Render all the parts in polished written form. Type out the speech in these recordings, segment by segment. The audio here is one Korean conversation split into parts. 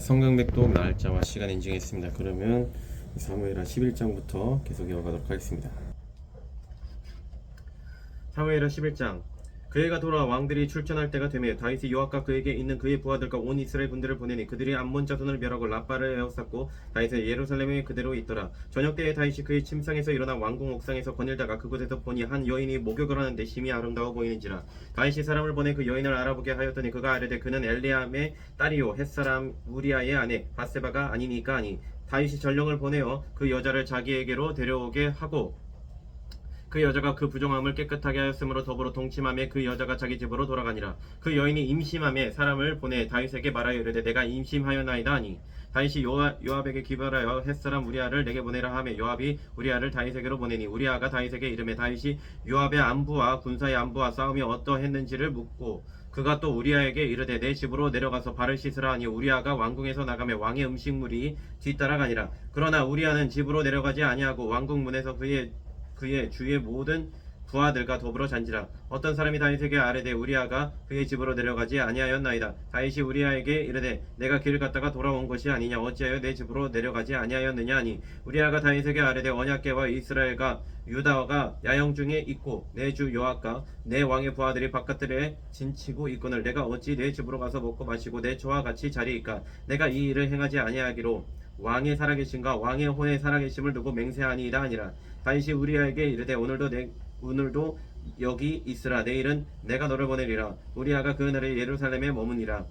성경맥독 날짜와 시간 인증했습니다. 그러면 사무엘하 11장부터 계속 이어가도록 하겠습니다. 사무엘하 11장. 그해가 돌아와 왕들이 출전할 때가 되매 다윗이 요압과 그에게 있는 그의 부하들과 온 이스라엘 군대를 보내니 그들이 암몬 자손을 멸하고 라빠를 에워쌌고 다윗은 예루살렘에 그대로 있더라. 저녁 때에 다윗이 그의 침상에서 일어나 왕궁 옥상에서 거닐다가 그곳에서 보니 한 여인이 목욕을 하는데 심히 아름다워 보이는지라. 다윗이 사람을 보내 그 여인을 알아보게 하였더니 그가 아뢰되 그는 엘리암의 딸이요 햇사람 우리아의 아내 밧세바가 아니니까 하니 다윗이 전령을 보내어 그 여자를 자기에게로 데려오게 하고 그 여자가 그 부정함을 깨끗하게 하였으므로 더불어 동침함에 그 여자가 자기 집으로 돌아가니라. 그 여인이 임심함에 사람을 보내 다윗에게 말하여 이르되 내가 임심하였나이다 하니 다윗이 요압에게 기별하여 햇사람 우리아를 내게 보내라 하매 요압이 우리아를 다윗에게로 보내니 우리아가 다윗에게 이르매 다윗이 요압의 안부와 군사의 안부와 싸움이 어떠했는지를 묻고 그가 또 우리아에게 이르되 내 집으로 내려가서 발을 씻으라 하니 우리아가 왕궁에서 나가며 왕의 음식물이 뒤따라가니라. 그러나 우리아는 집으로 내려가지 아니하고 왕궁 문에서 그의 주위의 모든 부하들과 더불어 잔지라. 어떤 사람이 다윗에게 아뢰되 우리아가 그의 집으로 내려가지 아니하였나이다. 다윗이 우리아에게 이르되 내가 길을 갔다가 돌아온 것이 아니냐 어찌하여 내 집으로 내려가지 아니하였느냐 하니 우리아가 다윗에게 아뢰되 언약궤와 이스라엘과 유다가 야영 중에 있고 내 주 요압과 내 왕의 부하들이 바깥들에 진치고 있거늘 내가 어찌 내 집으로 가서 먹고 마시고 내 저와 같이 자리이까. 내가 이 일을 행하지 아니하기로 왕의 살아계심과 왕의 혼의 살아계심을 두고 맹세하니이다 하니라. 다윗이 우리아에게 이르되 오늘도 여기 있으라. 내일은 내가 너를 보내리라. 우리아가 그 날에 예루살렘에 머무니라.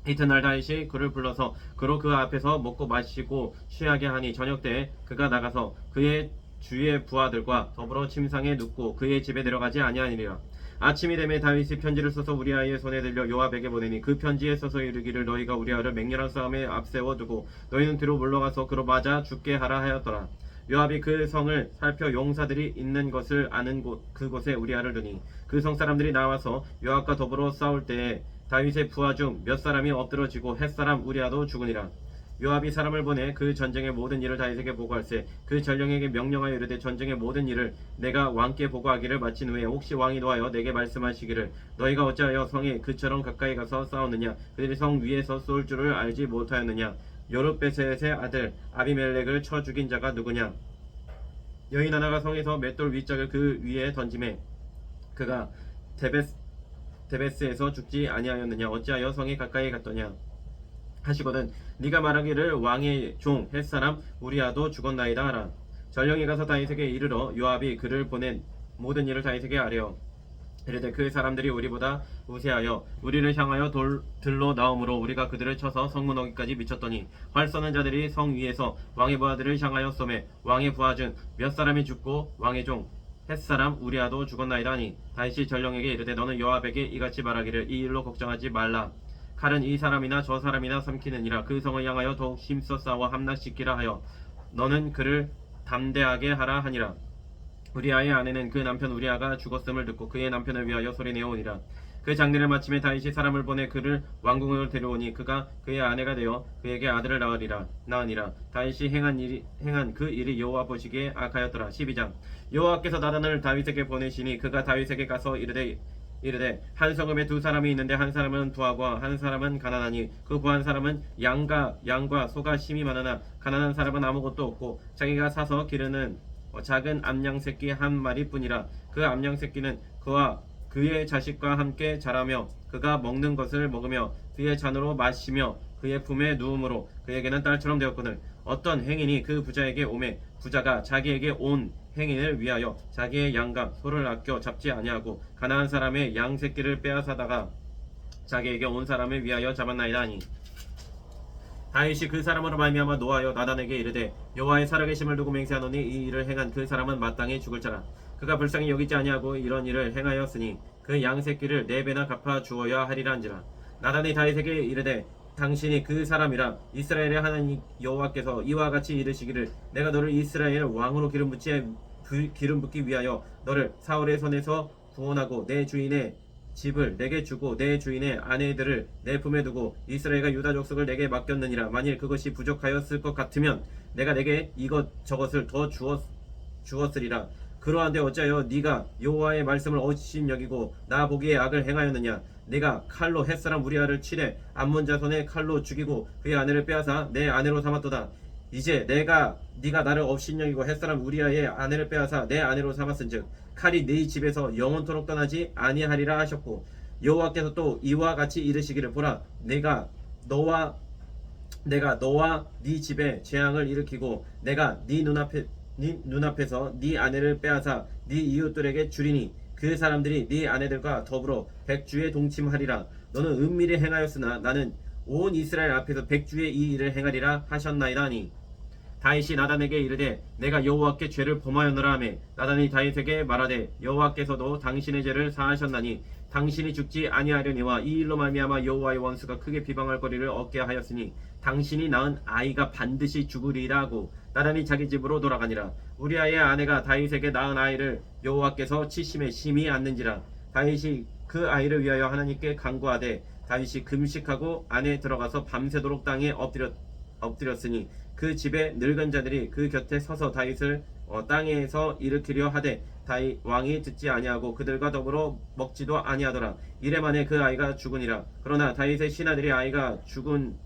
이튿날 다윗이 그를 불러서 그로 그 앞에서 먹고 마시고 취하게 하니 저녁 때에 그가 나가서 그의 주의 부하들과 더불어 침상에 눕고 그의 집에 내려가지 아니하니라. 아침이 되매 다윗이 편지를 써서 우리아의 손에 들려 요압에게 보내니 그 편지에 써서 이르기를 너희가 우리아를 맹렬한 싸움에 앞세워 두고 너희는 뒤로 물러가서 그로 맞아 죽게 하라 하였더라. 요압이 그 성을 살펴 용사들이 있는 것을 아는 그곳에 우리아를 두니 그 성 사람들이 나와서 요압과 더불어 싸울 때에 다윗의 부하 중 몇 사람이 엎드러지고 햇사람 우리아도 죽으니라. 요압이 사람을 보내 그 전쟁의 모든 일을 다윗에게 보고할세 그 전령에게 명령하여 이르되 전쟁의 모든 일을 내가 왕께 보고하기를 마친 후에 혹시 왕이 노하여 내게 말씀하시기를 너희가 어찌하여 성에 그처럼 가까이 가서 싸웠느냐 그들이 성 위에서 쏠 줄을 알지 못하였느냐 여룻베셋의 아들 아비멜렉을 쳐 죽인 자가 누구냐. 여인 하나가 성에서 맷돌 윗짝을 그 위에 던지매 그가 데베스에서 죽지 아니하였느냐 어찌하여 성에 가까이 갔더냐 하시거든 네가 말하기를 왕의 종 햇사람 우리아도 죽었나이다 하라. 전령이 가서 다윗에게 이르러 요압이 그를 보낸 모든 일을 다윗에게 아뢰어 이르되 그 사람들이 우리보다 우세하여 우리를 향하여 들로 나오므로 우리가 그들을 쳐서 성문 어귀까지 미쳤더니 활 쏘는 자들이 성 위에서 왕의 부하들을 향하여 쏘매 왕의 부하 중 몇 사람이 죽고 왕의 종 햇사람 우리아도 죽었나이다 하니 다윗이 전령에게 이르되 너는 요압에게 이같이 말하기를 이 일로 걱정하지 말라. 칼은 이 사람이나 저 사람이나 삼키느니라. 그 성을 향하여 더욱 힘써 싸워 함락시키라 하여 너는 그를 담대하게 하라 하니라. 우리아의 아내는 그 남편 우리아가 죽었음을 듣고 그의 남편을 위하여 소리내오니라. 그 장례를 마침에 다윗이 사람을 보내 그를 왕궁으로 데려오니 그가 그의 아내가 되어 그에게 아들을 낳으니라. 다윗이 행한 그 일이 여호와 보시기에 악하였더라. 12장. 여호와께서 나단을 다윗에게 보내시니 그가 다윗에게 가서 이르되 한 성읍에 두 사람이 있는데 한 사람은 부하고 한 사람은 가난하니 그 부한 사람은 양과 소가 심히 많으나 가난한 사람은 아무것도 없고 자기가 사서 기르는 작은 암양 새끼 한 마리뿐이라. 그 암양 새끼는 그와 그의 자식과 함께 자라며 그가 먹는 것을 먹으며 그의 잔으로 마시며 그의 품에 누움으로 그에게는 딸처럼 되었거늘 어떤 행인이 그 부자에게 오매 부자가 자기에게 온 행인을 위하여 자기의 양과 소를 아껴 잡지 아니하고 가난한 사람의 양 새끼를 빼앗아다가 자기에게 온 사람을 위하여 잡았나이다 하니 다윗이 그 사람으로 말미암아 노하여 나단에게 이르되 여호와의 살아계심을 두고 맹세하노니 이 일을 행한 그 사람은 마땅히 죽을 자라. 그가 불쌍히 여기지 아니하고 이런 일을 행하였으니 그 양 새끼를 4배나 갚아 주어야 하리라 한지라. 나단이 다윗에게 이르되 당신이 그 사람이라. 이스라엘의 하나님 여호와께서 이와 같이 이르시기를 내가 너를 이스라엘 왕으로 기름 붓기 위하여 너를 사울의 손에서 구원하고 내 주인의 집을 내게 주고 내 주인의 아내들을 내 품에 두고 이스라엘과 유다 족속을 내게 맡겼느니라. 만일 그것이 부족하였을 것 같으면 내가 내게 이것 저것을 더 주었으리라. 그러한데 어찌하여 네가 여호와의 말씀을 어심 여기고 나 보기에 악을 행하였느냐? 네가 칼로 햇사람 우리아를 치되 암몬 자손의 칼로 죽이고 그의 아내를 빼앗아 내 아내로 삼았도다. 이제 네가 나를 업신여기고 햇사람 우리아의 아내를 빼앗아 내 아내로 삼았은즉 칼이 네 집에서 영원토록 떠나지 아니하리라 하셨고 여호와께서 또 이와 같이 이르시기를 보라 내가 너와 네 집에 재앙을 일으키고 내가 네 눈앞에서 네 아내를 빼앗아 네 이웃들에게 주리니 그 사람들이 네 아내들과 더불어 백주에 동침하리라. 너는 은밀히 행하였으나 나는 온 이스라엘 앞에서 백주의 이 일을 행하리라 하셨나이다 하니 다윗이 나단에게 이르되 내가 여호와께 죄를 범하였노라 하매 나단이 다윗에게 말하되 여호와께서도 당신의 죄를 사하셨나니 당신이 죽지 아니하려니와 이 일로 말미암아 여호와의 원수가 크게 비방할 거리를 얻게 하였으니 당신이 낳은 아이가 반드시 죽으리라 하고 나단이 자기 집으로 돌아가니라. 우리아의 아내가 다윗에게 낳은 아이를 여호와께서 치심에 심히 안는지라. 다윗이 그 아이를 위하여 하나님께 간구하되 다윗이 금식하고 안에 들어가서 밤새도록 땅에 엎드렸으니 그 집에 늙은 자들이 그 곁에 서서 다윗을 땅에서 일으키려 하되 다윗 왕이 듣지 아니하고 그들과 더불어 먹지도 아니하더라. 이래 만에 그 아이가 죽으니라. 그러나 다윗의 신하들이 아이가 죽은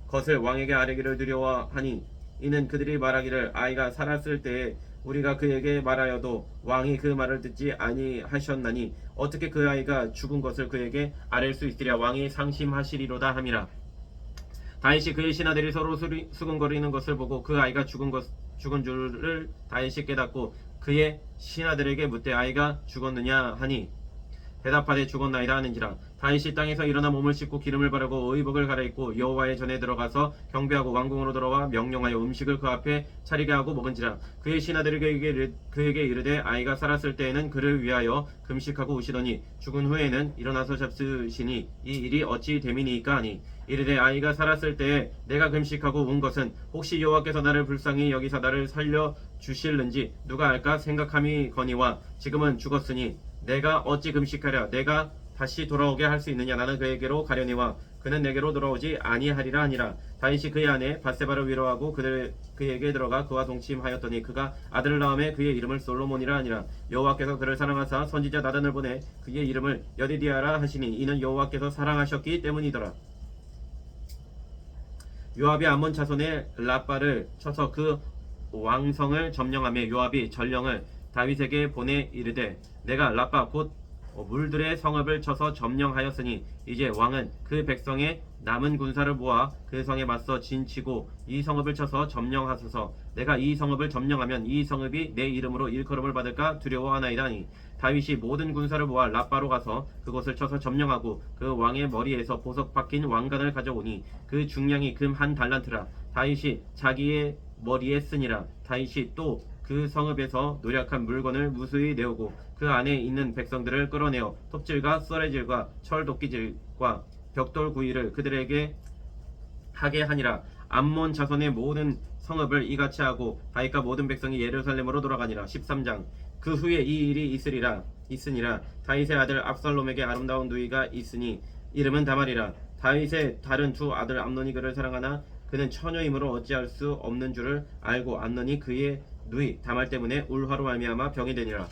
것을 왕에게 아뢰기를 두려워하니 이는 그들이 말하기를 아이가 살았을 때에 우리가 그에게 말하여도 왕이 그 말을 듣지 아니하셨나니 어떻게 그 아이가 죽은 것을 그에게 아뢰 수 있으랴. 왕이 상심하시리로다 함이라. 다윗이 그의 신하들이 서로 수근거리는 것을 보고 그 아이가 죽은 줄을 다윗이 깨닫고 그의 신하들에게 묻되 아이가 죽었느냐 하니 대답하되 죽었나이다 하는지라. 다윗이 땅에서 일어나 몸을 씻고 기름을 바르고 의복을 갈아입고 여호와의 전에 들어가서 경배하고 왕궁으로 돌아와 명령하여 음식을 그 앞에 차리게 하고 먹은지라. 그의 신하들이 그에게 이르되 아이가 살았을 때에는 그를 위하여 금식하고 우시더니 죽은 후에는 일어나서 잡수시니 이 일이 어찌 됨이니까 하니 이르되 아이가 살았을 때에 내가 금식하고 운 것은 혹시 여호와께서 나를 불쌍히 여기사 나를 살려 주실는지 누가 알까 생각함이거니와 지금은 죽었으니 내가 어찌 금식하랴. 내가 다시 돌아오게 할 수 있느냐. 나는 그에게로 가려니와 그는 내게로 돌아오지 아니하리라 하니라. 다윗이 그의 아내 밧세바를 위로하고 그에게 들어가 그와 동침하였더니 그가 아들을 낳음에 그의 이름을 솔로몬이라 하니라. 여호와께서 그를 사랑하사 선지자 나단을 보내 그의 이름을 여디디아라 하시니 이는 여호와께서 사랑하셨기 때문이더라. 요압이 암몬 자손의 라빠를 쳐서 그 왕성을 점령하며 요압이 전령을 다윗에게 보내 이르되 내가 라빠 곧 물들의 성읍을 쳐서 점령하였으니 이제 왕은 그 백성의 남은 군사를 모아 그 성에 맞서 진치고 이 성읍을 쳐서 점령하소서. 내가 이 성읍을 점령하면 이 성읍이 내 이름으로 일컬음을 받을까 두려워하나이다니. 다윗이 모든 군사를 모아 라빠로 가서 그곳을 쳐서 점령하고 그 왕의 머리에서 보석 박힌 왕관을 가져오니 그 중량이 금 한 달란트라. 다윗이 자기의 머리에 쓰니라. 다윗이 또 그 성읍에서 노력한 물건을 무수히 내오고 그 안에 있는 백성들을 끌어내어 톱질과 썰애질과 철도끼질과 벽돌 구이를 그들에게 하게 하니라. 암몬 자손의 모든 성읍을 이같이 하고 다윗과 모든 백성이 예루살렘으로 돌아가니라. 13장. 그 후에 이 일이 있으니라. 다윗의 아들 압살롬에게 아름다운 누이가 있으니 이름은 다말이라. 다윗의 다른 두 아들 암논이 그를 사랑하나 그는 처녀이므로 어찌할 수 없는 줄을 알고 암논이 그의 누이 다말 때문에 울화로 말미암아 병이 되니라.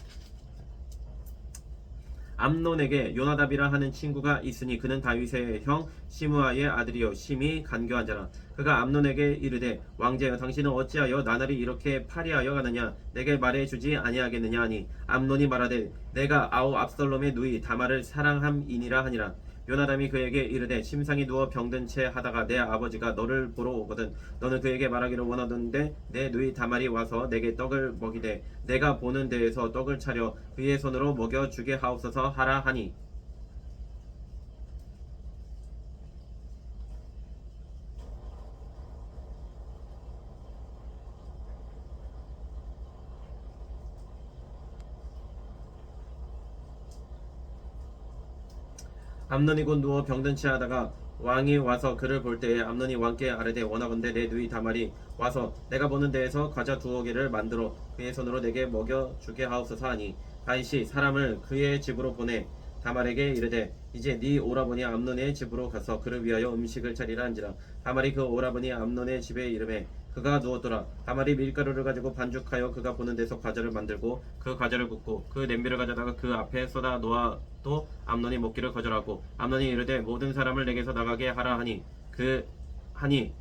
암논에게 요나답이라 하는 친구가 있으니 그는 다윗의 형 시므아의 아들이요 심히 간교한 자라. 그가 암논에게 이르되 왕제여 당신은 어찌하여 나날이 이렇게 파리하여 가느냐. 내게 말해주지 아니하겠느냐 하니 암논이 말하되 내가 아우 압살롬의 누이 다말을 사랑함이니라 하니라. 요나담이 그에게 이르되 침상에 누워 병든 채 하다가 내 아버지가 너를 보러 오거든 너는 그에게 말하기를 원하던데 내 누이 다말이 와서 내게 떡을 먹이되 내가 보는 데에서 떡을 차려 그의 손으로 먹여 주게 하옵소서 하라 하니 암논이 곧 누워 병든 채 하다가 왕이 와서 그를 볼 때에 암논이 왕께 아뢰되 원하건대 내 누이 다말이 와서 내가 보는 데에서 과자 두어 개를 만들어 그의 손으로 내게 먹여 주게 하옵소서 하니 다윗이 사람을 그의 집으로 보내 다말에게 이르되 이제 네 오라버니 암논의 집으로 가서 그를 위하여 음식을 차리라 한지라. 다말이 그 오라버니 암논의 집에 이름에 그가 누웠더라. 다말이 밀가루를 가지고 반죽하여 그가 보는 데서 과자를 만들고 그 과자를 굽고 그 냄비를 가져다가 그 앞에 쏟아 놓아도 암논이 먹기를 거절하고 암논이 이르되 모든 사람을 내게서 나가게 하라 하니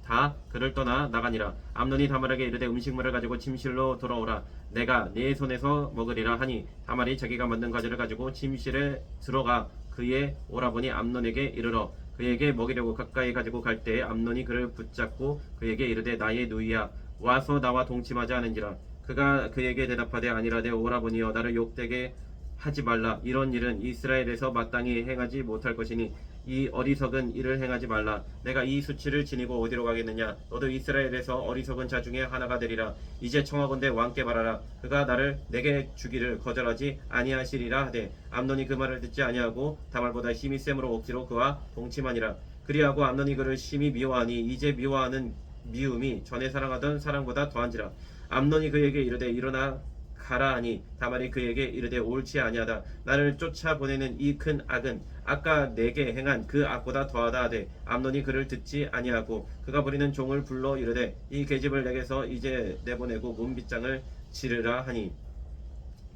다 그를 떠나 나가니라. 암논이 다말에게 이르되 음식물을 가지고 침실로 돌아오라. 내가 네 손에서 먹으리라 하니 다말이 자기가 만든 과자를 가지고 침실에 들어가 그의 오라버니 암논에게 이르러 그에게 먹이려고 가까이 가지고 갈 때에 암논이 그를 붙잡고 그에게 이르되 나의 누이야 와서 나와 동침하지 않은지라. 그가 그에게 대답하되 아니라 내 오라버니여 나를 욕되게 하지 말라. 이런 일은 이스라엘에서 마땅히 행하지 못할 것이니 이 어리석은 일을 행하지 말라. 내가 이 수치를 지니고 어디로 가겠느냐. 너도 이스라엘에서 어리석은 자 중에 하나가 되리라. 이제 청하건대 왕께 말하라. 그가 나를 내게 주기를 거절하지 아니하시리라 하되 암논이 그 말을 듣지 아니하고 다말보다 힘이 셈으로 억지로 그와 동침하니라. 그리하고 암논이 그를 심히 미워하니 이제 미워하는 미움이 전에 사랑하던 사랑보다 더한지라. 암논이 그에게 이르되 일어나 가라 하니 다말이 그에게 이르되 옳지 아니하다. 나를 쫓아보내는 이 큰 악은 아까 내게 행한 그 악보다 더하다 하되 암논이 그를 듣지 아니하고 그가 부리는 종을 불러 이르되 이 계집을 내게서 이제 내보내고 문빗장을 지르라 하니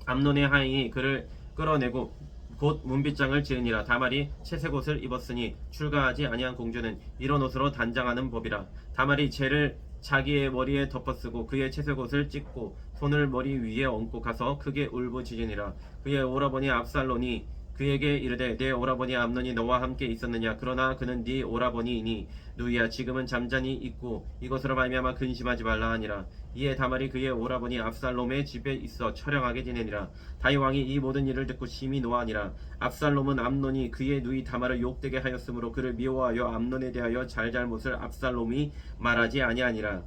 암논의 하인이 그를 끌어내고 곧 문빗장을 지으니라. 다말이 채색 옷을 입었으니 출가하지 아니한 공주는 이런 옷으로 단장하는 법이라. 다말이 채를 자기의 머리에 덮어쓰고 그의 채색 옷을 찢고 손을 머리 위에 얹고 가서 크게 울부짖으니라. 그의 오라버니 압살론이 그에게 이르되 내 오라버니 암논이 너와 함께 있었느냐. 그러나 그는 네 오라버니이니 누이야 지금은 잠잠히 있고 이것으로 말미암아 근심하지 말라 하니라. 이에 다말이 그의 오라버니 압살롬의 집에 있어 처량하게 지내니라. 다윗 왕이 이 모든 일을 듣고 심히 노하니라. 압살롬은 암논이 그의 누이 다말을 욕되게 하였으므로 그를 미워하여 암논에 대하여 잘잘못을 압살롬이 말하지 아니하니라.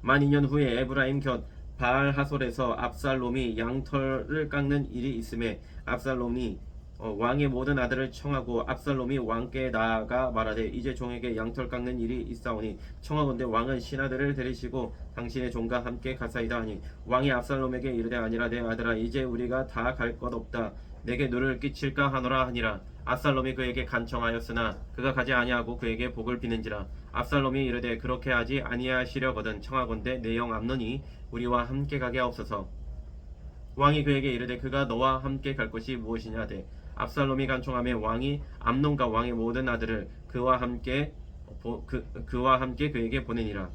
만 2년 후에 에브라임 곁 바알 하솔에서 압살롬이 양털을 깎는 일이 있음에 압살롬이 왕의 모든 아들을 청하고 압살롬이 왕께 나아가 말하되 이제 종에게 양털 깎는 일이 있사오니 청하건대 왕은 신하들을 데리시고 당신의 종과 함께 가사이다 하니 왕이 압살롬에게 이르되 아니라 내 아들아 이제 우리가 다 갈 것 없다. 내게 누를 끼칠까 하노라 하니라. 압살롬이 그에게 간청하였으나 그가 가지 아니하고 그에게 복을 비는지라. 압살롬이 이르되 그렇게 하지 아니하시려거든 청하건대 내 영 암논이 우리와 함께 가게 하옵소서. 왕이 그에게 이르되 그가 너와 함께 갈 것이 무엇이냐 하되 압살롬이 간청하며 왕이 암논과 왕의 모든 아들을 그와 함께 그에게 보내니라.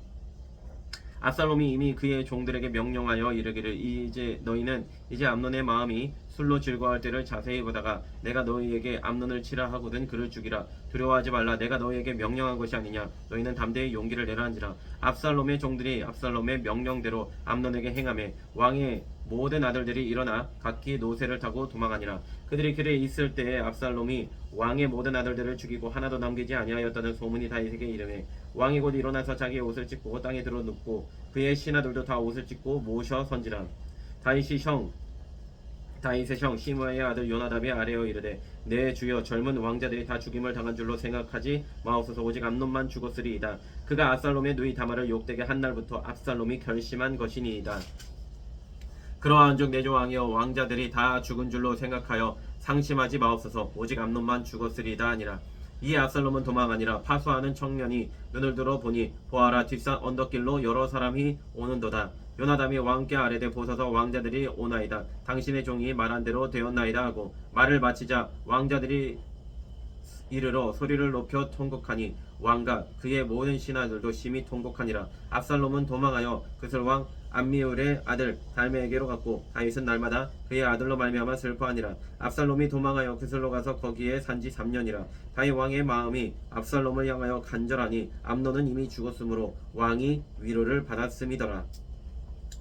압살롬이 이미 그의 종들에게 명령하여 이르기를 이제 너희는 이제 암논의 마음이 술로 즐거워할 때를 자세히 보다가 내가 너희에게 암논을 치라 하거든 그를 죽이라. 두려워하지 말라. 내가 너희에게 명령한 것이 아니냐. 너희는 담대히 용기를 내라 한지라. 압살롬의 종들이 압살롬의 명령대로 암논에게 행하며 왕의 모든 아들들이 일어나 각기 노새를 타고 도망하니라. 그들이 길에 있을 때에 압살롬이 왕의 모든 아들들을 죽이고 하나도 남기지 아니하였다는 소문이 다윗에게 이르매 왕이 곧 일어나서 자기의 옷을 찢고 땅에 들어 눕고 그의 신하들도 다 옷을 찢고 모셔 선지라. 다윗의 형 시므아의 아들 요나답이 아뢰어 이르되 내 주여 젊은 왕자들이 다 죽임을 당한 줄로 생각하지 마옵소서. 오직 암논만 죽었으리이다. 그가 압살롬의 누이 다말을 욕되게 한 날부터 압살롬이 결심한 것이니이다. 그러한즉 내 주 왕이여 왕자들이 다 죽은 줄로 생각하여 상심하지 마옵소서. 오직 암논만 죽었으리이다 하니라. 이에 압살롬은 도망하니라. 파수하는 청년이 눈을 들어 보니 보아라 뒷산 언덕길로 여러 사람이 오는도다. 요나담이 왕께 아뢰되 보소서 왕자들이 오나이다. 당신의 종이 말한 대로 되었나이다 하고 말을 마치자 왕자들이 이르러 소리를 높여 통곡하니 왕과 그의 모든 신하들도 심히 통곡하니라. 압살롬은 도망하여 그슬왕 암미울의 아들 달메에게로 갔고 다윗은 날마다 그의 아들로 말미암아 슬퍼하니라. 압살롬이 도망하여 그슬로 가서 거기에 산지 3년이라. 다윗 왕의 마음이 압살롬을 향하여 간절하니 암논은 이미 죽었으므로 왕이 위로를 받았음이더라.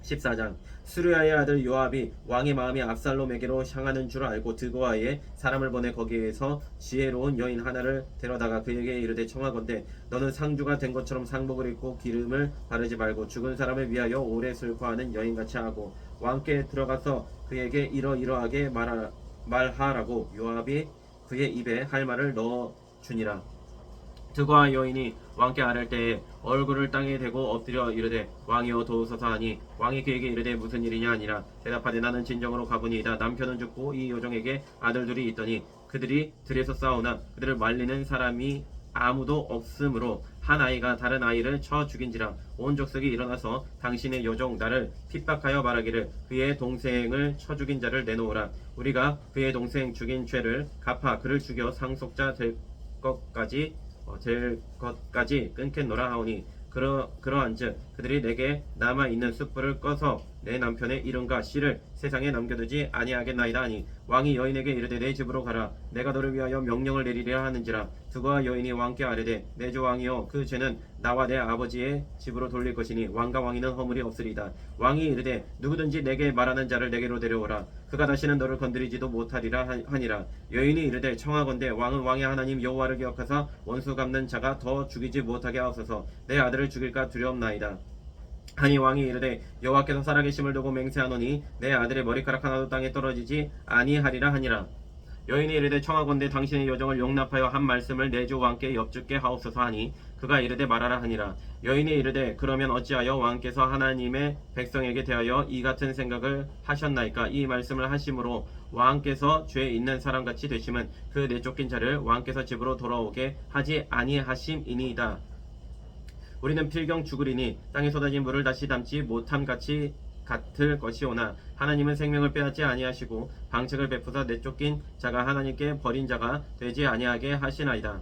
14장 수르야의 아들 요압이 왕의 마음이 압살롬에게로 향하는 줄 알고 드고아에 사람을 보내 거기에서 지혜로운 여인 하나를 데려다가 그에게 이르되 청하건대 너는 상주가 된 것처럼 상복을 입고 기름을 바르지 말고 죽은 사람을 위하여 오래 슬퍼하는 여인같이 하고 왕께 들어가서 그에게 이러이러하게 말하라고 요압이 그의 입에 할 말을 넣어 주니라. 드고아 여인이 왕께 아랠 때에 얼굴을 땅에 대고 엎드려 이르되 왕이여 도우소서 하니 왕이 그에게 이르되 무슨 일이냐 하니라. 대답하되 나는 진정으로 가보니이다. 남편은 죽고 이 여종에게 아들들이 있더니 그들이 들에서 싸우나 그들을 말리는 사람이 아무도 없으므로 한 아이가 다른 아이를 쳐 죽인지라. 온 족속이 일어나서 당신의 여종 나를 핍박하여 말하기를 그의 동생을 쳐 죽인 자를 내놓으라. 우리가 그의 동생 죽인 죄를 갚아 그를 죽여 상속자 될 것까지 끊겠노라 하오니 그러한즉 그들이 내게 남아 있는 숯불을 꺼서 내 남편의 이름과 씨를 세상에 남겨두지 아니하겠나이다 하니 왕이 여인에게 이르되 내 집으로 가라. 내가 너를 위하여 명령을 내리려 하는지라. 두고와 여인이 왕께 아뢰되 내 주 왕이여 그 죄는 나와 내 아버지의 집으로 돌릴 것이니 왕과 왕이는 허물이 없으리이다. 왕이 이르되 누구든지 내게 말하는 자를 내게로 데려오라. 그가 다시는 너를 건드리지도 못하리라 하니라. 여인이 이르되 청하건대 왕은 왕의 하나님 여호와를 기억하사 원수 갚는 자가 더 죽이지 못하게 하옵소서. 내 아들을 죽일까 두렵나이다. 하니 왕이 이르되 여호와께서 살아계심을 두고 맹세하노니 내 아들의 머리카락 하나도 땅에 떨어지지 아니하리라 하니라. 여인이 이르되 청하건대 당신의 여정을 용납하여 한 말씀을 내 주 왕께 엽죽게 하옵소서 하니 그가 이르되 말하라 하니라. 여인이 이르되 그러면 어찌하여 왕께서 하나님의 백성에게 대하여 이 같은 생각을 하셨나이까. 이 말씀을 하심으로 왕께서 죄 있는 사람같이 되심은 그 내쫓긴 자를 왕께서 집으로 돌아오게 하지 아니하심이니이다. 우리는 필경 죽으리니 땅에 쏟아진 물을 다시 담지 못함 같을 것이오나 하나님은 생명을 빼앗지 아니하시고 방책을 베푸사 내쫓긴 자가 하나님께 버린 자가 되지 아니하게 하시나이다.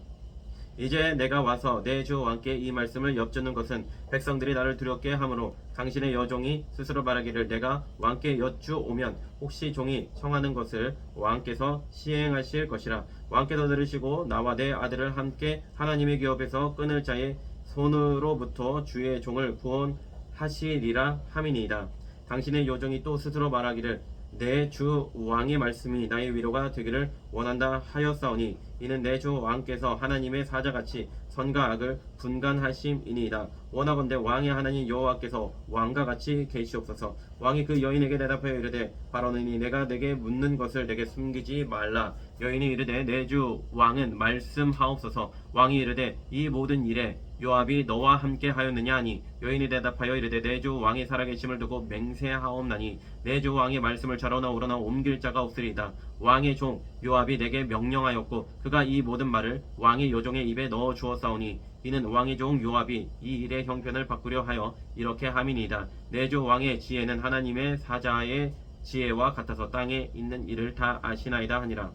이제 내가 와서 내 주 왕께 이 말씀을 엽주는 것은 백성들이 나를 두렵게 하므로 당신의 여종이 스스로 말하기를 내가 왕께 여쭈오면 혹시 종이 청하는 것을 왕께서 시행하실 것이라. 왕께서 들으시고 나와 내 아들을 함께 하나님의 기업에서 끊을 자의 손으로부터 주의 종을 구원하시리라 함이니이다. 당신의 여종이 또 스스로 말하기를 내 주 왕의 말씀이 나의 위로가 되기를 원한다 하였사오니 이는 내 주 왕께서 하나님의 사자같이 선과 악을 분간하심이니이다. 원하건대 왕의 하나님 여호와께서 왕과 같이 계시옵소서. 왕이 그 여인에게 대답하여 이르되 바로느니 내가 내게 묻는 것을 내게 숨기지 말라. 여인이 이르되 내 주 왕은 말씀하옵소서. 왕이 이르되 이 모든 일에 요압이 너와 함께 하였느냐 하니 여인이 대답하여 이르되 내 주 왕이 살아계심을 두고 맹세하옵나니 내 주 왕의 말씀을 좌로나 우로나 옮길 자가 없으리이다. 왕의 종 요압이 내게 명령하였고 그가 이 모든 말을 왕의 여종의 입에 넣어 주었사오니 이는 왕의 종 요압이 이 일의 형편을 바꾸려 하여 이렇게 함이니이다. 내 주 왕의 지혜는 하나님의 사자의 지혜와 같아서 땅에 있는 일을 다 아시나이다 하니라.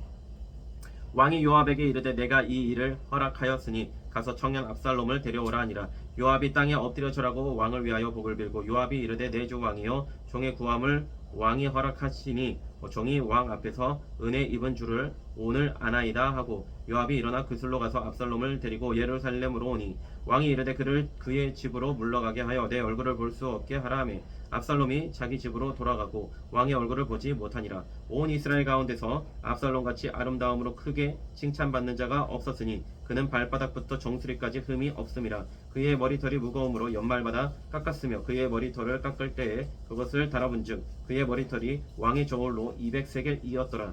왕이 요압에게 이르되 내가 이 일을 허락하였으니 가서 청년 압살롬을 데려오라 하니라. 요압이 땅에 엎드려 절하고 왕을 위하여 복을 빌고 요압이 이르되 내 주 왕이여 종의 구함을 왕이 허락하시니 종이 왕 앞에서 은혜 입은 줄을 오늘 아나이다 하고 요압이 일어나 그술로 가서 압살롬을 데리고 예루살렘으로 오니 왕이 이르되 그를 그의 집으로 물러가게 하여 내 얼굴을 볼 수 없게 하라 하매 압살롬이 자기 집으로 돌아가고 왕의 얼굴을 보지 못하니라. 온 이스라엘 가운데서 압살롬같이 아름다움으로 크게 칭찬받는 자가 없었으니 그는 발바닥부터 정수리까지 흠이 없음이라. 그의 머리털이 무거움으로 연말마다 깎았으며 그의 머리털을 깎을 때에 그것을 달아본즉 그의 머리털이 왕의 저울로 200세겔이었더라.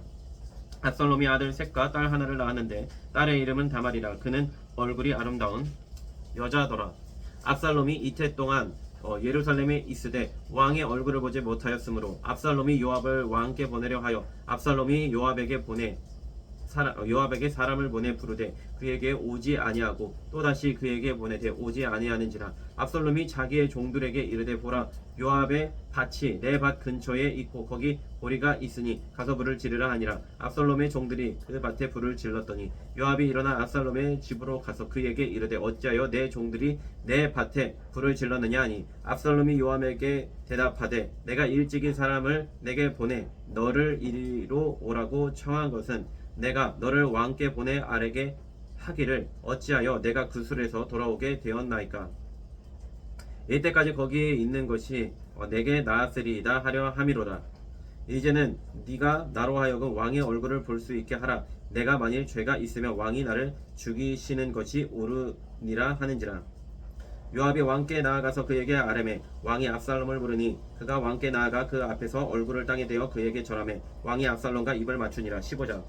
압살롬이 아들 셋과 딸 하나를 낳았는데 딸의 이름은 다말이라. 그는 얼굴이 아름다운 여자더라. 압살롬이 이태 동안 예루살렘에 있으되 왕의 얼굴을 보지 못하였으므로 압살롬이 요압을 왕께 보내려 하여 압살롬이 요압에게 사람을 보내 부르되 그에게 오지 아니하고 또다시 그에게 보내되 오지 아니하는지라. 압살롬이 자기의 종들에게 이르되 보라 요압의 밭이 내 밭 근처에 있고 거기 보리가 있으니 가서 불을 지르라 하니라. 압살롬의 종들이 그 밭에 불을 질렀더니 요압이 일어나 압살롬의 집으로 가서 그에게 이르되 어찌하여 내 종들이 내 밭에 불을 질렀느냐 하니 압살롬이 요압에게 대답하되 내가 일찍이 사람을 내게 보내 너를 이리로 오라고 청한 것은 내가 너를 왕께 보내 아래게 하기를 어찌하여 내가 그술에서 돌아오게 되었나이까. 이때까지 거기에 있는 것이 내게 나았으리이다 하려 함이로다. 이제는 네가 나로 하여금 왕의 얼굴을 볼 수 있게 하라. 내가 만일 죄가 있으면 왕이 나를 죽이시는 것이 옳으니라 하는지라. 요압이 왕께 나아가서 그에게 아뢰매 왕이 압살롬을 부르니 그가 왕께 나아가 그 앞에서 얼굴을 땅에 대어 그에게 절하매 왕이 압살롬과 입을 맞추니라. 15장.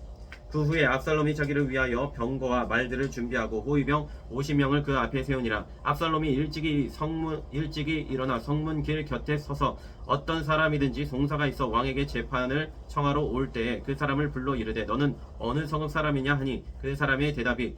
그 후에 압살롬이 자기를 위하여 병거와 말들을 준비하고 호위병 50명을 그 앞에 세우니라. 압살롬이 일찍이 일어나 성문 길 곁에 서서 어떤 사람이든지 송사가 있어 왕에게 재판을 청하러 올 때에 그 사람을 불러 이르되 너는 어느 성읍 사람이냐 하니 그 사람의 대답이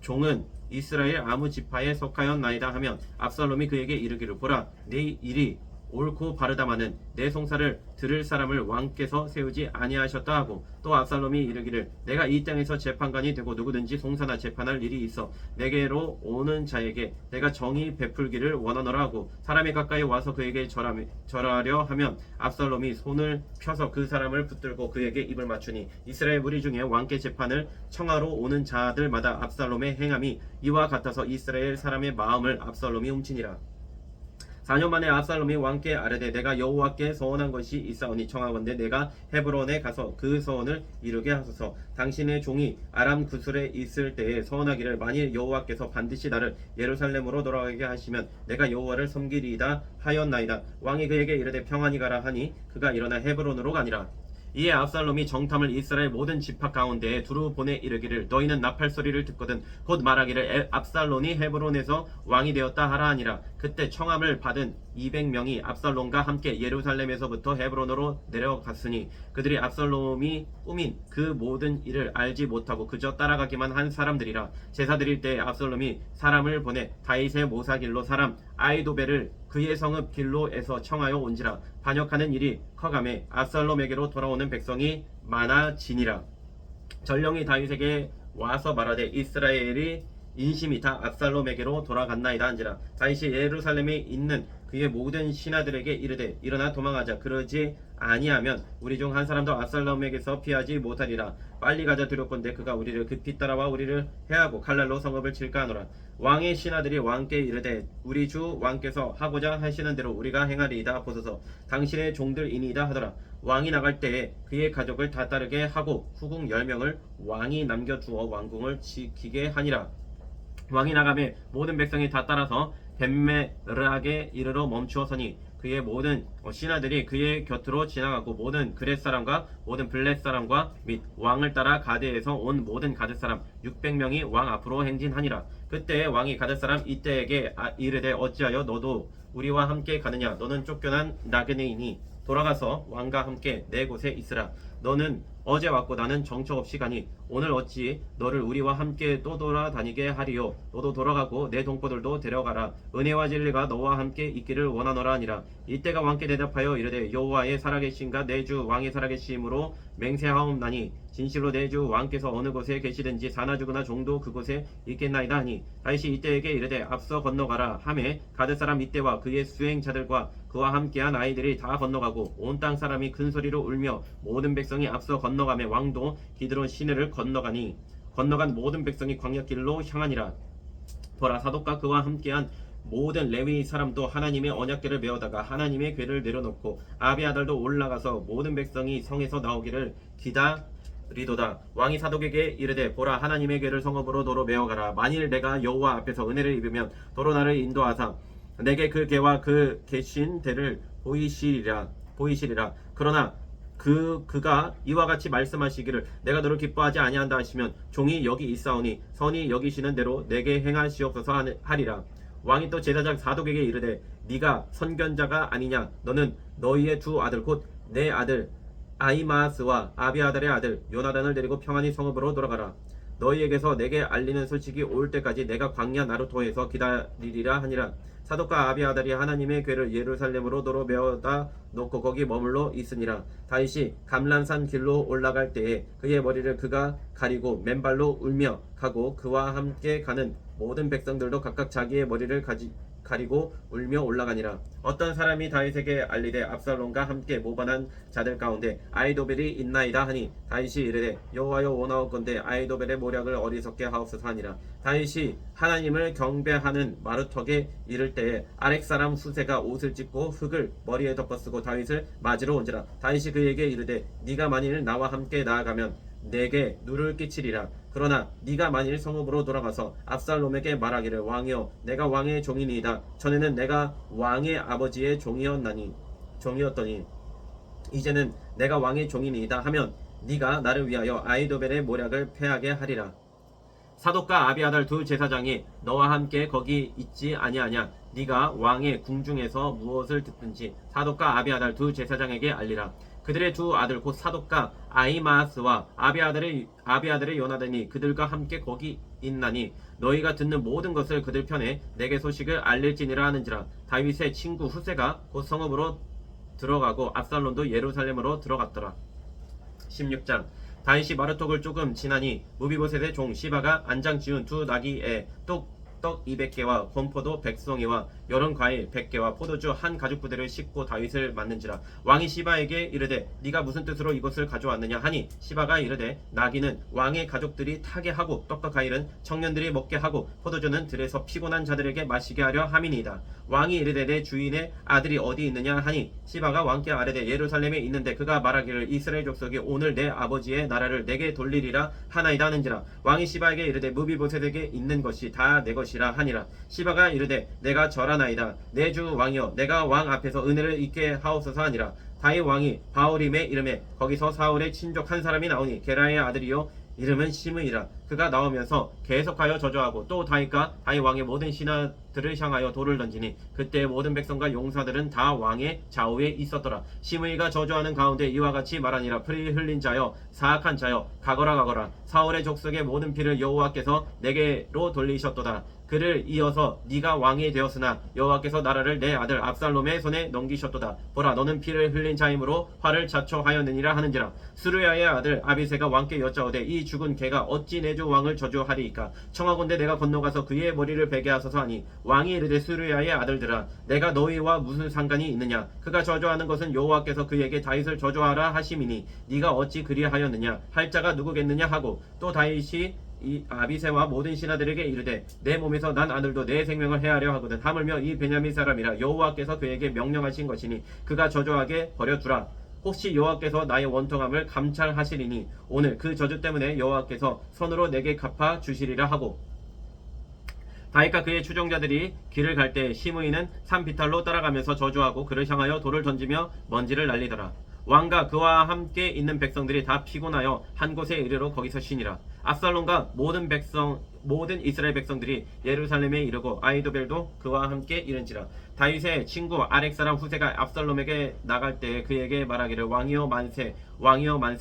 종은 이스라엘 아무 지파에 속하였나이다 하면 압살롬이 그에게 이르기를 보라 내 일이 옳고 바르다마는 내 송사를 들을 사람을 왕께서 세우지 아니하셨다 하고 또 압살롬이 이르기를 내가 이 땅에서 재판관이 되고 누구든지 송사나 재판할 일이 있어 내게로 오는 자에게 내가 정의 베풀기를 원하노라 하고 사람이 가까이 와서 그에게 절하려 하면 압살롬이 손을 펴서 그 사람을 붙들고 그에게 입을 맞추니 이스라엘 무리 중에 왕께 재판을 청하러 오는 자들마다 압살롬의 행함이 이와 같아서 이스라엘 사람의 마음을 압살롬이 훔치니라. 4년 만에 압살롬이 왕께 아뢰되 내가 여호와께 서원한 것이 있사오니 청하건대 내가 헤브론에 가서 그 서원을 이루게 하소서. 당신의 종이 아람 구술에 있을 때에 서원하기를 만일 여호와께서 반드시 나를 예루살렘으로 돌아가게 하시면 내가 여호와를 섬기리이다 하였나이다. 왕이 그에게 이르되 평안히 가라 하니 그가 일어나 헤브론으로 가니라. 이에 압살롬이 정탐을 이스라엘 모든 지파 가운데에 두루 보내 이르기를 너희는 나팔 소리를 듣거든 곧 말하기를 압살롬이 헤브론에서 왕이 되었다 하라 하니라. 그때 청함을 받은 200명이 압살롬과 함께 예루살렘에서부터 헤브론으로 내려갔으니 그들이 압살롬이 꾸민 그 모든 일을 알지 못하고 그저 따라가기만 한 사람들이라. 제사 드릴 때 압살롬이 사람을 보내 다윗의 모사길로 사람 아이도벨을 그의 성읍 길로에서 청하여 온지라. 반역하는 일이 커가매 압살롬에게로 돌아오는 백성이 많아지니라. 전령이 다윗에게 와서 말하되 이스라엘이 인심이 다 압살롬에게로 돌아갔나이다 한지라. 다윗이 예루살렘에 있는 그의 모든 신하들에게 이르되 일어나 도망하자. 그러지 아니하면 우리 중 한 사람도 압살롬에게서 피하지 못하리라. 빨리 가자 두렵건대 그가 우리를 급히 따라와 우리를 해하고 칼날로 성읍을 칠까 하노라. 왕의 신하들이 왕께 이르되 우리 주 왕께서 하고자 하시는 대로 우리가 행하리이다. 보소서 당신의 종들이니이다 하더라. 왕이 나갈 때에 그의 가족을 다 따르게 하고 후궁 10명을 왕이 남겨두어 왕궁을 지키게 하니라. 왕이 나가매 모든 백성이 다 따라서 벳메르하게 이르러 멈추어서니 그의 모든 신하들이 그의 곁으로 지나가고 모든 그렛 사람과 모든 블렛 사람과 및 왕을 따라 가드에서 온 모든 가드 사람 600명이 왕 앞으로 행진하니라. 그때 왕이 가드 사람 이때에게 이르되 어찌하여 너도 우리와 함께 가느냐. 너는 쫓겨난 나그네이니 돌아가서 왕과 함께 내 곳에 있으라. 너는 어제 왔고 나는 정처 없이 가니 오늘 어찌 너를 우리와 함께 또 돌아다니게 하리요. 너도 돌아가고 내 동포들도 데려가라. 은혜와 진리가 너와 함께 있기를 원하노라 하니라. 이때가 왕께 대답하여 이르되 여호와의 살아계심과 내 주 왕의 살아계심으로 맹세하옵나니 진실로 내 주 왕께서 어느 곳에 계시든지 사나 죽으나 종도 그곳에 있겠나이다 하니 다윗이 이때에게 이르되 앞서 건너가라 하매 가드 사람 이때와 그의 수행자들과 그와 함께한 아이들이 다 건너가고 온 땅 사람이 큰 소리로 울며 모든 백성이 앞서 건너가매 왕도 기드론 시내를 건너가니 건너간 모든 백성이 광야길로 향하니라. 보라 사독과 그와 함께한 모든 레위 사람도 하나님의 언약궤를 메어다가 하나님의 궤를 내려놓고 아비아달도 올라가서 모든 백성이 성에서 나오기를 기다리도다. 왕이 사독에게 이르되 보라 하나님의 궤를 성읍으로 도로 메어가라. 만일 내가 여호와 앞에서 은혜를 입으면 도로 나를 인도하사 내게 그 궤와 그 계신 대를 보이시리라. 그러나 그가 이와 같이 말씀하시기를 내가 너를 기뻐하지 아니한다 하시면 종이 여기 있사오니 선이 여기시는 대로 내게 행하시옵소서 하리라. 왕이 또 제사장 사독에게 이르되 네가 선견자가 아니냐. 너는 너희의 두 아들 곧 내 아들 아히마스와 아비아달의 아들 요나단을 데리고 평안히 성읍으로 돌아가라. 너희에게서 내게 알리는 소식이 올 때까지 내가 광야 나루토에서 기다리리라 하니라. 사독과 아비아달이 하나님의 궤를 예루살렘으로 도로 메어다 놓고 거기 머물러 있으니라. 다윗이 감람산 길로 올라갈 때에 그의 머리를 그가 가리고 맨발로 울며 가고 그와 함께 가는 모든 백성들도 각각 자기의 머리를 가리고 울며 올라가니라. 어떤 사람이 다윗에게 알리되 압살롬과 함께 모반한 자들 가운데 아이도벨이 있나이다 하니 다윗이 이르되 여호와여 원하옵건대 아이도벨의 모략을 어리석게 하옵소서 하니라. 다윗이 하나님을 경배하는 마루턱에 이를 때에 아렉 사람 후세가 옷을 찢고 흙을 머리에 덮어 쓰고 다윗을 맞으러 온지라. 다윗이 그에게 이르되 네가 만일 나와 함께 나아가면 내게 누를 끼치리라. 그러나 네가 만일 성읍으로 돌아가서 압살롬에게 말하기를 왕이여 내가 왕의 종이니이다. 전에는 내가 왕의 아버지의 종이었더니 이제는 내가 왕의 종이니이다 하면 네가 나를 위하여 아이도벨의 모략을 패하게 하리라. 사독과 아비아달 두 제사장이 너와 함께 거기 있지 아니하냐. 네가 왕의 궁중에서 무엇을 듣든지 사독과 아비아달 두 제사장에게 알리라. 그들의 두 아들 곧 사독과 아히마아스와 아비아들의 요나단이 그들과 함께 거기 있나니 너희가 듣는 모든 것을 그들 편에 내게 소식을 알릴지니라 하는지라. 다윗의 친구 후세가 곧 성읍으로 들어가고 압살롬도 예루살렘으로 들어갔더라. 16장. 다윗이 마르톡을 조금 지나니 무비보셋의 종 시바가 안장 지은 두 나귀에 떡 200개와 건포도 100송이와 여름 과일 100개와 포도주 한 가죽 부대를 싣고 다윗을 맞는지라. 왕이 시바에게 이르되 네가 무슨 뜻으로 이것을 가져왔느냐 하니 시바가 이르되 나귀는 왕의 가족들이 타게 하고 떡과 과일은 청년들이 먹게 하고 포도주는 들에서 피곤한 자들에게 마시게 하려 함이니이다. 왕이 이르되 내 주인의 아들이 어디 있느냐 하니 시바가 왕께 아뢰되 예루살렘에 있는데 그가 말하기를 이스라엘 족속이 오늘 내 아버지의 나라를 내게 돌리리라 하나이다 하는지라. 왕이 시바에게 이르되 무비보셋에게 있는 것이 다 내 것이라 하니라. 시바가 이르되 내가 절하나이다. 내 주 왕이여 내가 왕 앞에서 은혜를 잊게 하옵소서 하니라. 다윗 왕이 바오림에 이름에 거기서 사울의 친족 한 사람이 나오니 게라의 아들이요 이름은 시므이라. 그가 나오면서 계속하여 저주하고 또 다윗과 다윗 왕의 모든 신하들을 향하여 돌을 던지니 그때 모든 백성과 용사들은 다 왕의 좌우에 있었더라. 시므이가 저주하는 가운데 이와 같이 말하니라. 피 흘린 자여 사악한 자여 가거라 사울의 족속의 모든 피를 여호와께서 내게로 돌리셨도다. 그를 이어서 네가 왕이 되었으나 여호와께서 나라를 내 아들 압살롬의 손에 넘기셨도다. 보라 너는 피를 흘린 자이므로 화를 자초하였느니라 하는지라. 스루야의 아들 아비새가 왕께 여짜오되 이 죽은 개가 어찌 내 주 왕을 저주하리이까. 청하건대 내가 건너가서 그의 머리를 베게 하소서 하니 왕이 이르되 스루야의 아들들아 내가 너희와 무슨 상관이 있느냐. 그가 저주하는 것은 여호와께서 그에게 다윗을 저주하라 하심이니 네가 어찌 그리하였느냐 할 자가 누구겠느냐 하고 또 다윗이 이 아비새와 모든 신하들에게 이르되 내 몸에서 난 아들도 내 생명을 해하려 하거든. 하물며 이 베냐민 사람이라 여호와께서 그에게 명령하신 것이니 그가 저주하게 버려두라. 혹시 여호와께서 나의 원통함을 감찰하시리니 오늘 그 저주 때문에 여호와께서 손으로 내게 갚아 주시리라 하고. 다윗과 그의 추종자들이 길을 갈 때 시므이는 산비탈로 따라가면서 저주하고 그를 향하여 돌을 던지며 먼지를 날리더라. 왕과 그와 함께 있는 백성들이 다 피곤하여 한 곳에 이르러 거기서 쉬니라. 압살롬과 모든 이스라엘 백성들이 예루살렘에 이르고 아히도벨도 그와 함께 이른지라. 다윗의 친구 아렉 사람 후세가 압살롬에게 나갈 때 그에게 말하기를 왕이여 만세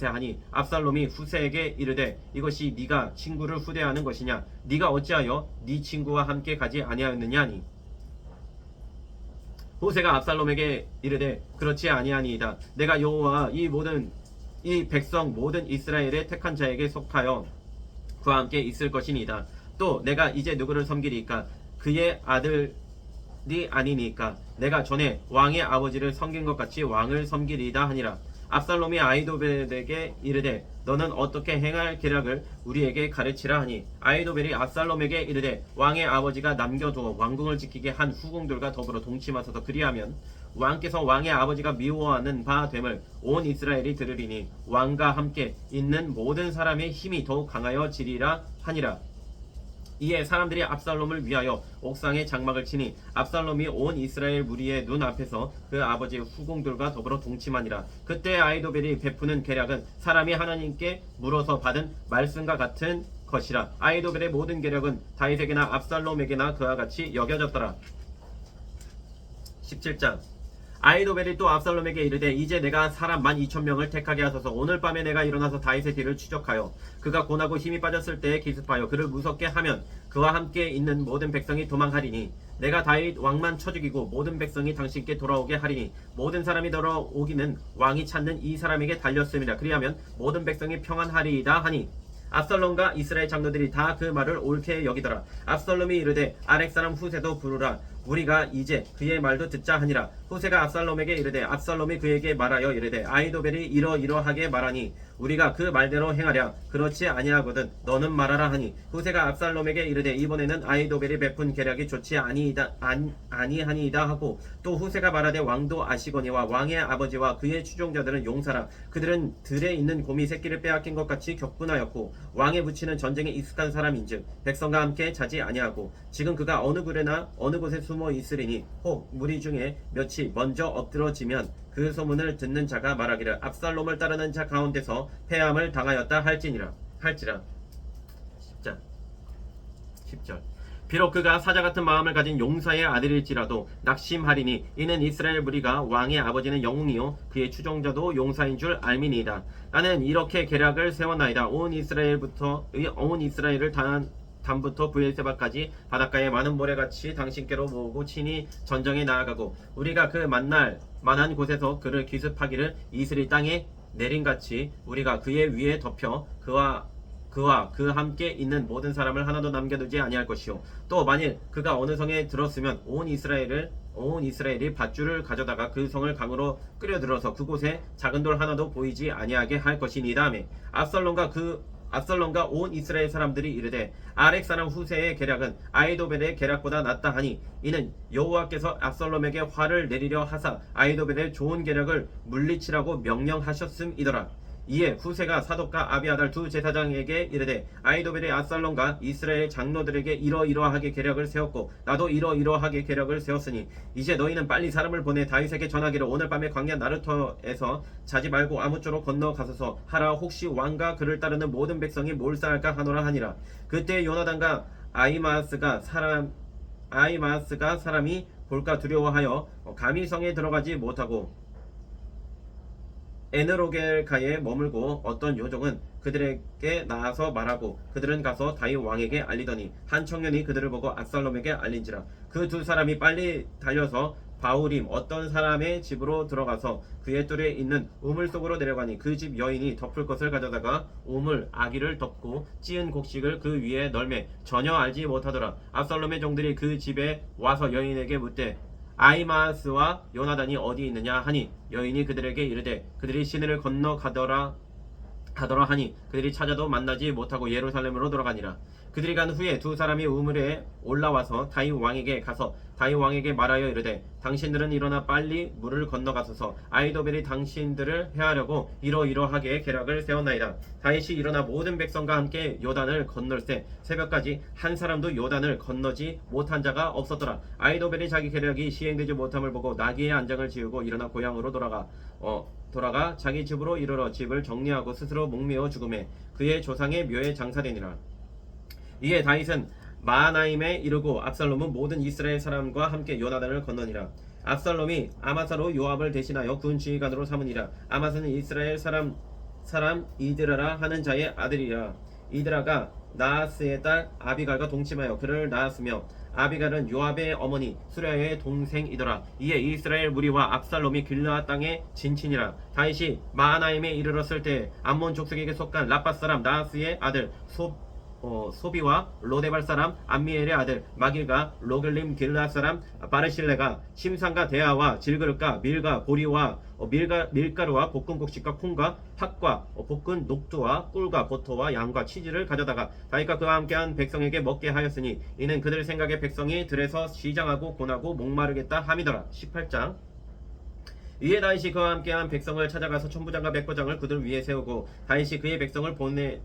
하니 압살롬이 후세에게 이르되 이것이 네가 친구를 후대하는 것이냐. 네가 어찌하여 네 친구와 함께 가지 아니하였느냐 하니 후세가 압살롬에게 이르되 그렇지 아니하니이다. 내가 여호와 이 백성 모든 이스라엘의 택한 자에게 속하여 그와 함께 있을 것이니이다. 또 내가 이제 누구를 섬기리까. 그의 아들이 아니니까 내가 전에 왕의 아버지를 섬긴 것 같이 왕을 섬기리이다 하니라. 압살롬이 아히도벨에게 이르되 너는 어떻게 행할 계략을 우리에게 가르치라 하니 아히도벨이 압살롬에게 이르되 왕의 아버지가 남겨두어 왕궁을 지키게 한 후궁들과 더불어 동침하소서. 그리하면 왕께서 왕의 아버지가 미워하는 바 됨을 온 이스라엘이 들으리니 왕과 함께 있는 모든 사람의 힘이 더욱 강하여지리라 하니라. 이에 사람들이 압살롬을 위하여 옥상에 장막을 치니 압살롬이 온 이스라엘 무리의 눈 앞에서 그 아버지의 후궁들과 더불어 동침하니라. 그때 아히도벨이 베푸는 계략은 사람이 하나님께 물어서 받은 말씀과 같은 것이라. 아히도벨의 모든 계략은 다윗에게나 압살롬에게나 그와 같이 여겨졌더라. 17장. 아히도벨이 또 압살롬에게 이르되 이제 내가 사람 12,000명을 택하게 하소서. 오늘 밤에 내가 일어나서 다윗의 뒤를 추적하여 그가 고나고 힘이 빠졌을 때에 기습하여 그를 무섭게 하면 그와 함께 있는 모든 백성이 도망하리니 내가 다윗 왕만 쳐 죽이고 모든 백성이 당신께 돌아오게 하리니 모든 사람이 돌아오기는 왕이 찾는 이 사람에게 달렸음이라. 그리하면 모든 백성이 평안하리이다 하니 압살롬과 이스라엘 장로들이 다 그 말을 옳게 여기더라. 압살롬이 이르되 아렉 사람 후세도 부르라. 우리가 이제 그의 말도 듣자 하니라. 후세가 압살롬에게 이르되 압살롬이 그에게 말하여 이르되 아히도벨이 이러이러하게 말하니 우리가 그 말대로 행하랴. 그렇지 아니하거든 너는 말하라 하니 후세가 압살롬에게 이르되 이번에는 아히도벨이 베푼 계략이 좋지 아니하니이다 하고 또 후세가 말하되 왕도 아시거니와 왕의 아버지와 그의 추종자들은 용사라. 그들은 들에 있는 곰이 새끼를 빼앗긴 것 같이 격분하였고 왕에 붙이는 전쟁에 익숙한 사람인즉 백성과 함께 자지 아니하고 지금 그가 어느 굴에나 어느 곳에 숨어 있으리니 혹 무리 중에 몇이 먼저 엎드러지면 그 소문을 듣는 자가 말하기를 압살롬을 따르는 자 가운데서 패함을 당하였다 할지라. 10절. 비록 그가 사자 같은 마음을 가진 용사의 아들일지라도 낙심하리니 이는 이스라엘 무리가 왕의 아버지는 영웅이요 그의 추종자도 용사인 줄 알미니이다. 나는 이렇게 계략을 세워나이다. 온 이스라엘을 단부터 브엘세바까지 바닷가의 많은 모래같이 당신께로 모으고 친히 전정에 나아가고 우리가 그 만한 곳에서 그를 기습하기를 이슬이 땅에 내린같이 우리가 그의 위에 덮여 그와 그 함께 있는 모든 사람을 하나도 남겨두지 아니할 것이요 또 만일 그가 어느 성에 들었으면 온 이스라엘이 밧줄을 가져다가 그 성을 강으로 끌어들어서 그곳에 작은 돌 하나도 보이지 아니하게 할 것이니 다음에 압살롬과 온 이스라엘 사람들이 이르되 아렉 사람 후세의 계략은 아히도벨의 계략보다 낫다 하니 이는 여호와께서 압살롬에게 화를 내리려 하사 아히도벨의 좋은 계략을 물리치라고 명령하셨음이더라. 이에 후세가 사독과 아비아달 두 제사장에게 이르되 아히도벨이 압살롬과 이스라엘 장로들에게 이러이러하게 계략을 세웠고 나도 이러이러하게 계략을 세웠으니 이제 너희는 빨리 사람을 보내 다윗에게 전하기를 오늘 밤에 광야 나루터에서 자지 말고 아무쪼록 건너가소서 하라. 혹시 왕과 그를 따르는 모든 백성이 몰사할까 하노라 하니라. 그때 요나단과 아히마아스가 사람이 볼까 두려워하여 감히 성에 들어가지 못하고 에느로겔가에 머물고 어떤 요종은 그들에게 나아서 말하고 그들은 가서 다윗 왕에게 알리더니 한 청년이 그들을 보고 압살롬에게 알린지라. 그 두 사람이 빨리 달려서 바후림 어떤 사람의 집으로 들어가서 그의 뜰에 있는 우물 속으로 내려가니 그 집 여인이 덮을 것을 가져다가 우물 아기를 덮고 찌은 곡식을 그 위에 널매 전혀 알지 못하더라. 압살롬의 종들이 그 집에 와서 여인에게 묻되 아히마아스와 요나단이 어디 있느냐 하니 여인이 그들에게 이르되 그들이 시내를 건너가더라 하니 그들이 찾아도 만나지 못하고 예루살렘으로 돌아가니라. 그들이 간 후에 두 사람이 우물에 올라와서 다윗 왕에게 가서 다윗 왕에게 말하여 이르되 당신들은 일어나 빨리 물을 건너가소서 아히도벨이 당신들을 해하려고 이러이러하게 계략을 세웠나이다. 다윗이 일어나 모든 백성과 함께 요단을 건널세 새벽까지 한 사람도 요단을 건너지 못한 자가 없었더라. 아히도벨이 자기 계략이 시행되지 못함을 보고 나귀의 안장을 지우고 일어나 고향으로 돌아가 자기 집으로 이르러 집을 정리하고 스스로 목매어 죽음에 그의 조상의 묘에 장사되니라. 이에 다윗은 마하나임에 이르고 압살롬은 모든 이스라엘 사람과 함께 요나단을 건너니라. 압살롬이 아마사로 요압을 대신하여 군 지휘관으로 삼으니라. 아마사는 이스라엘 사람 이드라라 하는 자의 아들이라. 이드라가 나하스의 딸 아비갈과 동침하여 그를 낳았으며 아비갈은 요압의 어머니 수랴의 동생이더라. 이에 이스라엘 무리와 압살롬이 길르앗 땅에 진친이라. 다윗이 마하나임에 이르렀을 때 암몬 족속에게 속한 라밧 사람 나하스의 아들 소비와 로데발 사람 암미엘의 아들 마길과 로글림 길르앗 사람 바르실레가 심산과 대하와 질그릇과 밀과 보리와 밀가루와 볶은 곡식과 콩과 팥과 볶은 녹두와 꿀과 버터와 양과 치즈를 가져다가 다윗과 그와 함께한 백성에게 먹게 하였으니 이는 그들 생각에 백성이 들에서 시장하고 고나고 목마르겠다 함이더라. 18장. 이에 다윗이 그와 함께한 백성을 찾아가서 천부장과 백부장을 그들 위에 세우고 다윗이 그의 백성을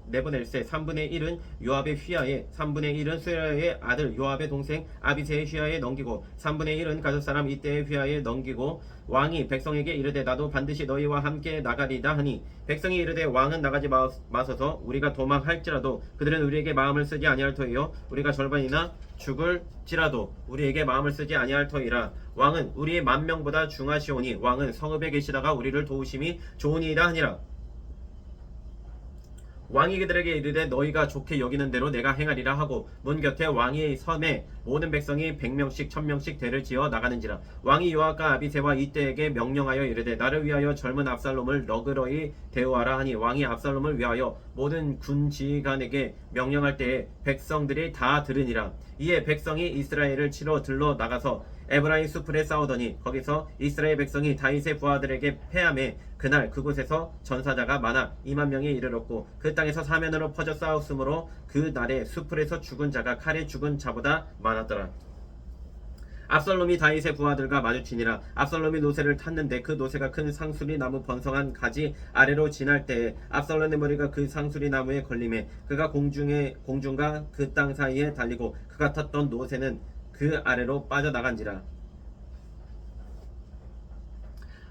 내보낼세 3분의 1은 요압의 휘하에 3분의 1은 수랴의 아들 요압의 동생 아비새의 휘하에 넘기고 3분의 1은 가룟 사람 이때의 휘하에 넘기고 왕이 백성에게 이르되 나도 반드시 너희와 함께 나가리다 하니 백성이 이르되 왕은 나가지 마소서 우리가 도망할지라도 그들은 우리에게 마음을 쓰지 아니할 터이요 우리가 절반이나 죽을지라도 우리에게 마음을 쓰지 아니할 터이라. 왕은 우리의 만명보다 중하시오니 왕은 성읍에 계시다가 우리를 도우심이 좋으니이다 하니라. 왕이 그들에게 이르되 너희가 좋게 여기는 대로 내가 행하리라 하고 문 곁에 왕의 섬에 모든 백성이 100명씩 1000명씩 대를 지어 나가는지라. 왕이 요압과 아비새와 이때에게 명령하여 이르되 나를 위하여 젊은 압살롬을 너그러이 대우하라 하니 왕이 압살롬을 위하여 모든 군 지휘관에게 명령할 때에 백성들이 다 들으니라. 이에 백성이 이스라엘을 치러 들러 나가서 에브라임 수풀에 싸우더니 거기서 이스라엘 백성이 다윗의 부하들에게 패하매 그날 그곳에서 전사자가 많아 2만 명에 이르렀고 그 땅에서 사면으로 퍼져 싸웠으므로 그 날에 수풀에서 죽은 자가 칼에 죽은 자보다 많았더라. 압살롬이 다윗의 부하들과 마주치니라. 압살롬이 노새를 탔는데 그 노새가 큰 상수리 나무 번성한 가지 아래로 지날 때에 압살롬의 머리가 그 상수리 나무에 걸림에 그가 공중과 그 땅 사이에 달리고 그가 탔던 노새는 그 아래로 빠져나간지라.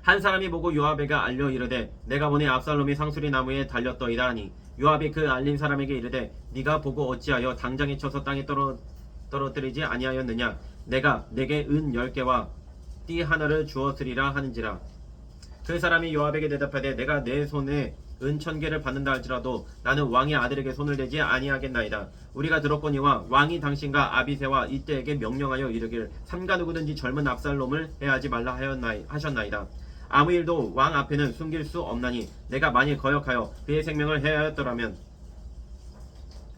한 사람이 보고 요압에게 알려 이르되 내가 보니 압살롬이 상수리 나무에 달렸더이다 하니 요압이 그 알린 사람에게 이르되 네가 보고 어찌하여 당장에 쳐서 땅에 떨어뜨리지 아니하였느냐? 내가 내게 은 10개와 띠 하나를 주었으리라 하는지라. 그 사람이 요압에게 대답하되 내가 내 손에 은 1000개를 받는다 할지라도 나는 왕의 아들에게 손을 대지 아니하겠나이다. 우리가 들었거니와 왕이 당신과 아비새와 이때에게 명령하여 이르기를 삼가 누구든지 젊은 압살롬을 해하지 말라 하셨나이다. 아무 일도 왕 앞에는 숨길 수 없나니 내가 만일 거역하여 그의 생명을 해하였더라면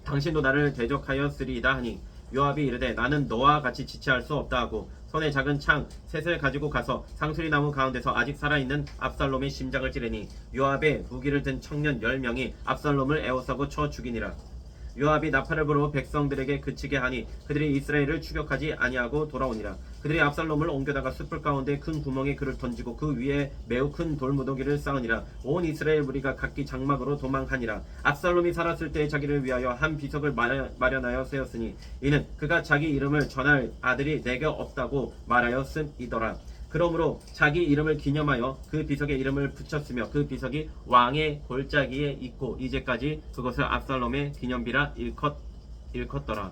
당신도 나를 대적하였으리이다 하니 요압이 이르되 나는 너와 같이 지체할 수 없다 하고 손에 작은 창 셋을 가지고 가서 상수리 나무 가운데서 아직 살아있는 압살롬의 심장을 찌르니 요압의 무기를 든 청년 10명이 압살롬을 에워싸고 쳐 죽이니라. 요압이 나팔을 불어 백성들에게 그치게 하니 그들이 이스라엘을 추격하지 아니하고 돌아오니라. 그들이 압살롬을 옮겨다가 숯불 가운데 큰 구멍에 그를 던지고 그 위에 매우 큰 돌무더기를 쌓으니라. 온 이스라엘 무리가 각기 장막으로 도망하니라. 압살롬이 살았을 때 자기를 위하여 한 비석을 마련하여 세웠으니 이는 그가 자기 이름을 전할 아들이 내게 없다고 말하였음이더라. 그러므로 자기 이름을 기념하여 그 비석에 이름을 붙였으며 그 비석이 왕의 골짜기에 있고 이제까지 그것을 압살롬의 기념비라 일컫더라.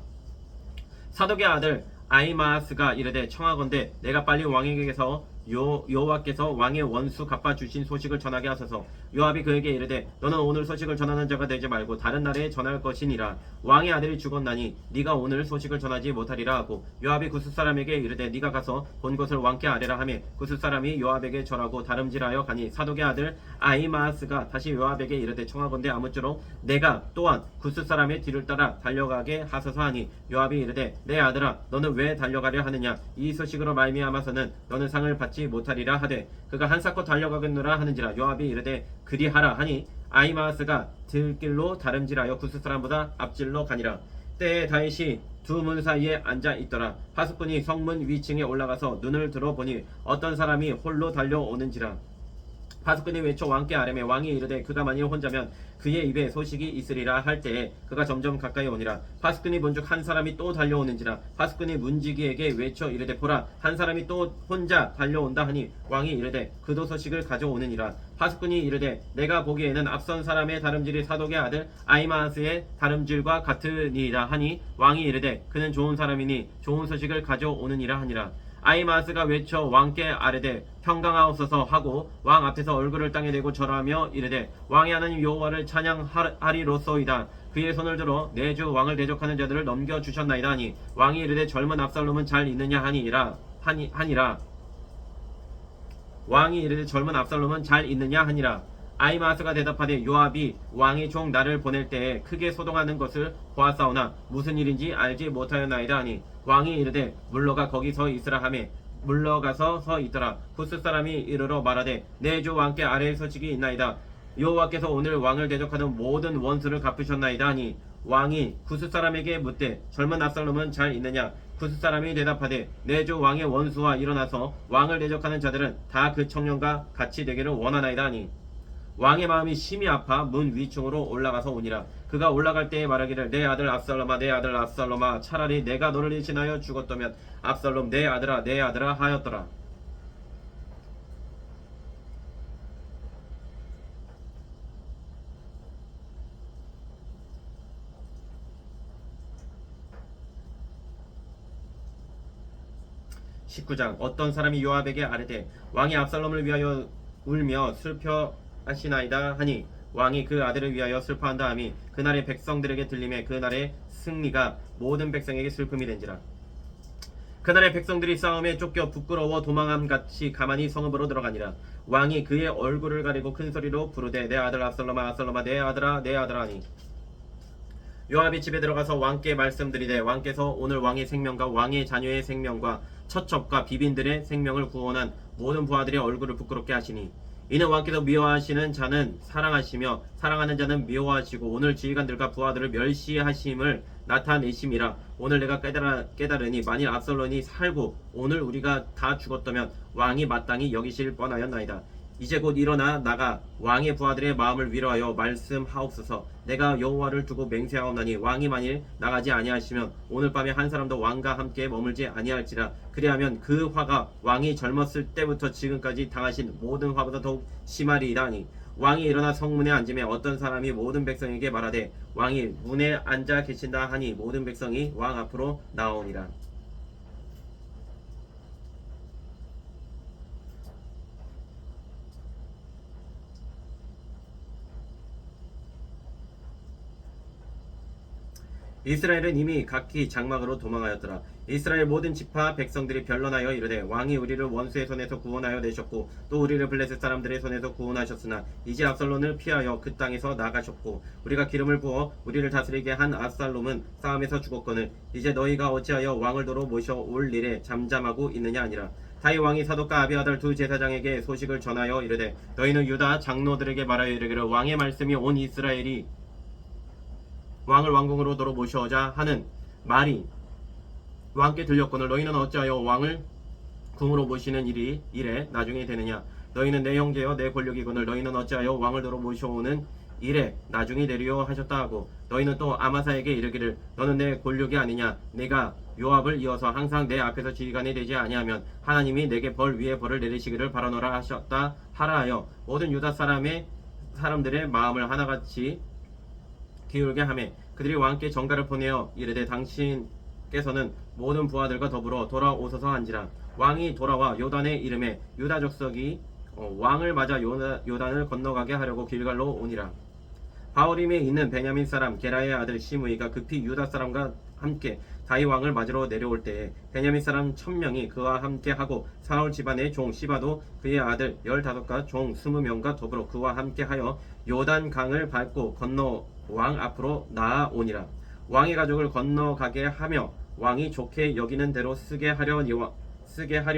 사독의 아들 아히마아스가 이르되 청하건대 내가 빨리 왕에게서 여호와께서 왕의 원수 갚아주신 소식을 전하게 하소서. 요압이 그에게 이르되 너는 오늘 소식을 전하는 자가 되지 말고 다른 날에 전할 것이니라. 왕의 아들이 죽었나니 네가 오늘 소식을 전하지 못하리라 하고 요압이 구스 사람에게 이르되 네가 가서 본 것을 왕께 아뢰라 하며 구스 사람이 요압에게 절하고 다름질하여 가니 사독의 아들 아히마아스가 다시 요압에게 이르되 청하건대 아무쪼록 내가 또한 구스 사람의 뒤를 따라 달려가게 하소서 하니 요압이 이르되 내 아들아 너는 왜 달려가려 하느냐? 이 소식으로 말미암아서는 너는 상을 받지 못하리라 하되 그가 한사코 달려가겠노라 하는지라. 요압이 이르되 그리하라 하니 아히마아스가 들길로 다름질하여 구스 사람보다 앞질러 가니라. 때에 다윗이 두 문 사이에 앉아 있더라. 파수꾼이 성문 위층에 올라가서 눈을 들어보니 어떤 사람이 홀로 달려오는지라. 파수꾼이 외쳐 왕께 아뢰매 왕이 이르되 그가 만일 혼자면 그의 입에 소식이 있으리라 할 때에 그가 점점 가까이 오니라. 파수꾼이 본즉 한 사람이 또 달려오는지라. 파수꾼이 문지기에게 외쳐 이르되 보라 한 사람이 또 혼자 달려온다 하니 왕이 이르되 그도 소식을 가져오느니라. 파수꾼이 이르되 내가 보기에는 앞선 사람의 다름질이 사독의 아들 아히마아스의 다름질과 같으니이다 하니 왕이 이르되 그는 좋은 사람이니 좋은 소식을 가져오느니라 하니라. 아히마아스가 외쳐 왕께 아뢰되 평강하옵소서 하고 왕 앞에서 얼굴을 땅에 대고 절하며 이르되 왕의 하나님 여호와를 찬양하리로소이다. 그의 손을 들어 내 주 왕을 대적하는 자들을 넘겨주셨나이다 하니 왕이 이르되 젊은 압살롬은 잘 있느냐 하니라. 왕이 이르되 젊은 압살롬은 잘 있느냐 하니라. 아히마아스가 대답하되 요압이 왕의 종 나를 보낼 때에 크게 소동하는 것을 보았사오나 무슨 일인지 알지 못하였나이다 하니 왕이 이르되 물러가 거기 서 있으라 하매 물러가서 서 있더라. 구스 사람이 이르러 말하되 내 주 왕께 아뢰 소식이 있나이다. 여호와께서 오늘 왕을 대적하는 모든 원수를 갚으셨나이다 하니 왕이 구스 사람에게 묻되 젊은 압살롬은 잘 있느냐? 구스 사람이 대답하되 내 주 왕의 원수와 일어나서 왕을 대적하는 자들은 다 그 청년과 같이 되기를 원하나이다 하니 왕의 마음이 심히 아파 문 위층으로 올라가서 오니라. 그가 올라갈 때에 말하기를 내 아들 압살롬아 내 아들 압살롬아 차라리 내가 너를 대신하여 죽었다면 압살롬 내 아들아 하였더라. (19장) 어떤 사람이 요압에게 아뢰되 왕이 압살롬을 위하여 울며 슬퍼하시나이다 하니 왕이 그 아들을 위하여 슬퍼한다 함이 그날의 백성들에게 들림에 그날의 승리가 모든 백성에게 슬픔이 된지라. 그날의 백성들이 싸움에 쫓겨 부끄러워 도망함같이 가만히 성읍으로 들어가니라. 왕이 그의 얼굴을 가리고 큰 소리로 부르되 내 아들 압살롬아 압살롬아 내 아들아 하니 요압이 집에 들어가서 왕께 말씀드리되 왕께서 오늘 왕의 생명과 왕의 자녀의 생명과 처첩과 비빈들의 생명을 구원한 모든 부하들의 얼굴을 부끄럽게 하시니 이는 왕께서 미워하시는 자는 사랑하시며 사랑하는 자는 미워하시고 오늘 지휘관들과 부하들을 멸시하심을 나타내심이라. 오늘 내가 깨달으니 만일 압살롬이 살고 오늘 우리가 다 죽었다면 왕이 마땅히 여기실 뻔하였나이다. 이제 곧 일어나 나가 왕의 부하들의 마음을 위로하여 말씀하옵소서. 내가 여호와를 두고 맹세하옵나니 왕이 만일 나가지 아니하시면 오늘 밤에 한 사람도 왕과 함께 머물지 아니할지라. 그리하면 그 화가 왕이 젊었을 때부터 지금까지 당하신 모든 화보다 더욱 심하리이다 하니 왕이 일어나 성문에 앉으며 어떤 사람이 모든 백성에게 말하되 왕이 문에 앉아 계신다 하니 모든 백성이 왕 앞으로 나오니라. 이스라엘은 이미 각기 장막으로 도망하였더라. 이스라엘 모든 지파 백성들이 변론하여 이르되 왕이 우리를 원수의 손에서 구원하여 내셨고 또 우리를 블레셋 사람들의 손에서 구원하셨으나 이제 압살롬을 피하여 그 땅에서 나가셨고 우리가 기름을 부어 우리를 다스리게 한 압살롬은 싸움에서 죽었거늘 이제 너희가 어찌하여 왕을 도로 모셔올 일에 잠잠하고 있느냐 아니라. 다윗 왕이 사독과 아비아달 두 제사장에게 소식을 전하여 이르되 너희는 유다 장로들에게 말하여 이르기를 왕의 말씀이 온 이스라엘이 왕을 왕궁으로 도로 모셔오자 하는 말이 왕께 들렸거늘 너희는 어찌하여 왕을 궁으로 모시는 일에 나중에 되느냐. 너희는 내 형제여 내 권력이거늘 너희는 어찌하여 왕을 도로 모셔오는 일에 나중에 되리요 하셨다 하고 너희는 또 아마사에게 이르기를 너는 내 권력이 아니냐. 내가 요압을 이어서 항상 내 앞에서 지휘관이 되지 아니하면 하나님이 내게 벌 위에 벌을 내리시기를 바라노라 하셨다 하라 하여 모든 유다 사람들의 마음을 하나같이 기울게 하매 그들이 왕께 전가를 보내어 이르되 당신께서는 모든 부하들과 더불어 돌아오소서 한지라. 왕이 돌아와 요단의 이름에 유다 족속이 왕을 맞아 요단을 건너가게 하려고 길갈로 오니라. 바오림에 있는 베냐민 사람 게라의 아들 시므이가 급히 유다 사람과 함께 다윗 왕을 맞으러 내려올 때에 베냐민 사람 1000명이 그와 함께 하고 사울 집안의 종 시바도 그의 아들 15가 종 20명과 더불어 그와 함께 하여 요단 강을 밟고 건너 왕 앞으로 나아오니라. 왕의 가족을 건너가게 하며 왕이 좋게 여기는 대로 쓰게 하려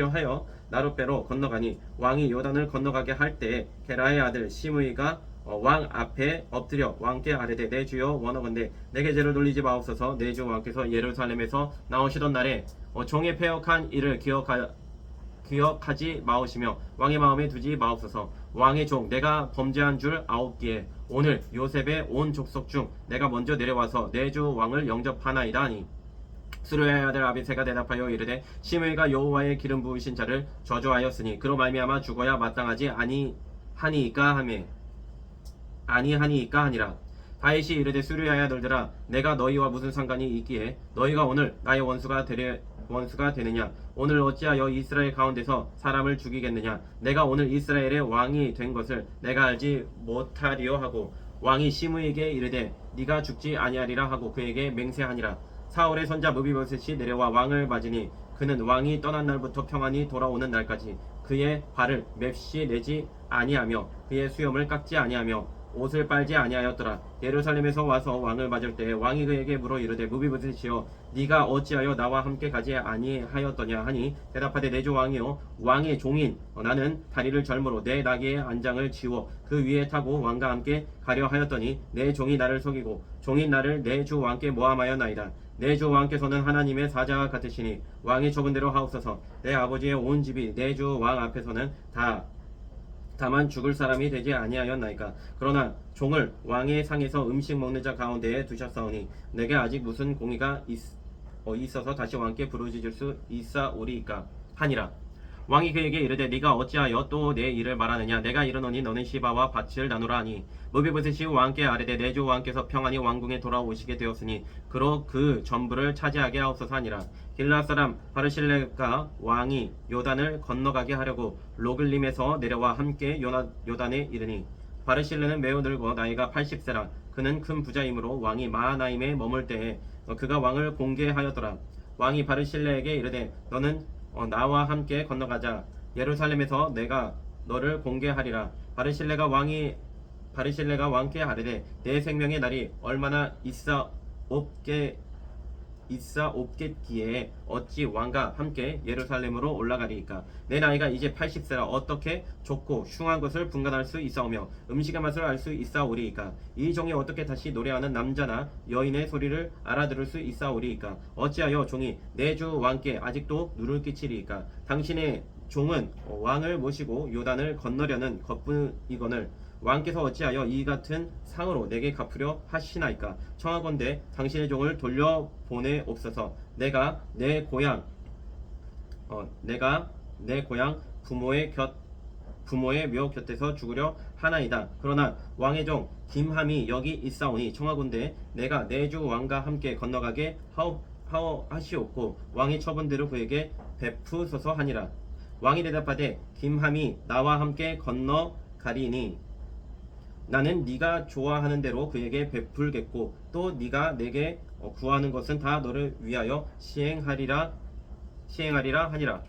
하여 나룻배로 건너가니 왕이 요단을 건너가게 할 때에 게라의 아들 시므이가 왕 앞에 엎드려 왕께 아뢰되 내 주여 원하건대 내게 죄를 돌리지 마옵소서. 내 주 왕께서 예루살렘에서 나오시던 날에 종의 패역한 일을 기억하지 마오시며 왕의 마음에 두지 마옵소서. 왕의 종 내가 범죄한 줄 아옵기에 오늘 요셉의 온 족속 중 내가 먼저 내려와서 내 주 왕을 영접하나이다 하니 스루야의 아들 아비새가 대답하여 이르되 시므이가 여호와의 기름 부으신 자를 저주하였으니 그로 말미암아 죽어야 마땅하지 아니하니이까 하니라. 다윗이 이르되 스루야야 너희들아 내가 너희와 무슨 상관이 있기에 너희가 오늘 나의 원수가 되느냐. 오늘 어찌하여 이스라엘 가운데서 사람을 죽이겠느냐. 내가 오늘 이스라엘의 왕이 된 것을 내가 알지 못하리요 하고 왕이 시므에게 이르되 네가 죽지 아니하리라 하고 그에게 맹세하니라. 사울의 손자 무비보셋이 내려와 왕을 맞으니 그는 왕이 떠난 날부터 평안히 돌아오는 날까지 그의 발을 맵시 내지 아니하며 그의 수염을 깎지 아니하며 옷을 빨지 아니하였더라. 예루살렘에서 와서 왕을 맞을 때 왕이 그에게 물어 이르되 무비보셋이여 네가 어찌하여 나와 함께 가지 아니하였더냐 하니 대답하되 내 주 왕이요 왕의 종인 나는 다리를 절므로 내 나귀의 안장을 지워 그 위에 타고 왕과 함께 가려 하였더니 내 종이 나를 속이고 종인 나를 내 주 왕께 모함하였나이다. 내 주 왕께서는 하나님의 사자와 같으시니 왕이 적은대로 하옵소서. 내 아버지의 온 집이 내 주 왕 앞에서는 다만 죽을 사람이 되지 아니하였나이까. 그러나 종을 왕의 상에서 음식 먹는 자 가운데에 두셨사오니 내게 아직 무슨 공의가 있어서 다시 왕께 부르짖을 수 있사오리이까 하니라. 왕이 그에게 이르되 네가 어찌하여 또 내 일을 말하느냐. 내가 이르노니 너는 시바와 밭을 나누라 하니 무비보셋이 왕께 아뢰되 내 주 왕께서 평안히 왕궁에 돌아오시게 되었으니 그로 그 전부를 차지하게 하옵소서 하니라. 길르앗 사람 바르실레가 왕이 요단을 건너가게 하려고 로글림에서 내려와 함께 요단에 이르니 바르실레는 매우 늙어 나이가 80세라. 그는 큰 부자이므로 왕이 마하나임에 머물 때에 그가 왕을 공개하였더라. 왕이 바르실레에게 이르되 너는 나와 함께 건너가자. 예루살렘에서 내가 너를 공개하리라. 바르실레가 왕께 아뢰되 내 생명의 날이 얼마나 있사옵겠기에 어찌 왕과 함께 예루살렘으로 올라가리이까. 내 나이가 이제 80세라 어떻게 좋고 흉한 것을 분간할 수 있사오며 음식의 맛을 알 수 있사오리이까. 이 종이 어떻게 다시 노래하는 남자나 여인의 소리를 알아들을 수 있사오리이까. 어찌하여 종이 내 주 왕께 아직도 누를 끼치리이까. 당신의 종은 왕을 모시고 요단을 건너려는 것뿐이거늘 왕께서 어찌하여 이 같은 상으로 내게 갚으려 하시나이까. 청하건대 당신의 종을 돌려보내옵소서. 내가 내 고향 부모의 부모의 묘 곁에서 죽으려 하나이다. 그러나 왕의 종 김함이 여기 있사오니 청하건대 내가 내 주 왕과 함께 건너가게 하옵하시옵고 왕이 처분대로 그에게 베푸소서 하니라. 왕이 대답하되 김함이 나와 함께 건너가리니 나는 네가 좋아하는 대로 그에게 베풀겠고 또 네가 내게 구하는 것은 다 너를 위하여 시행하리라 하니라.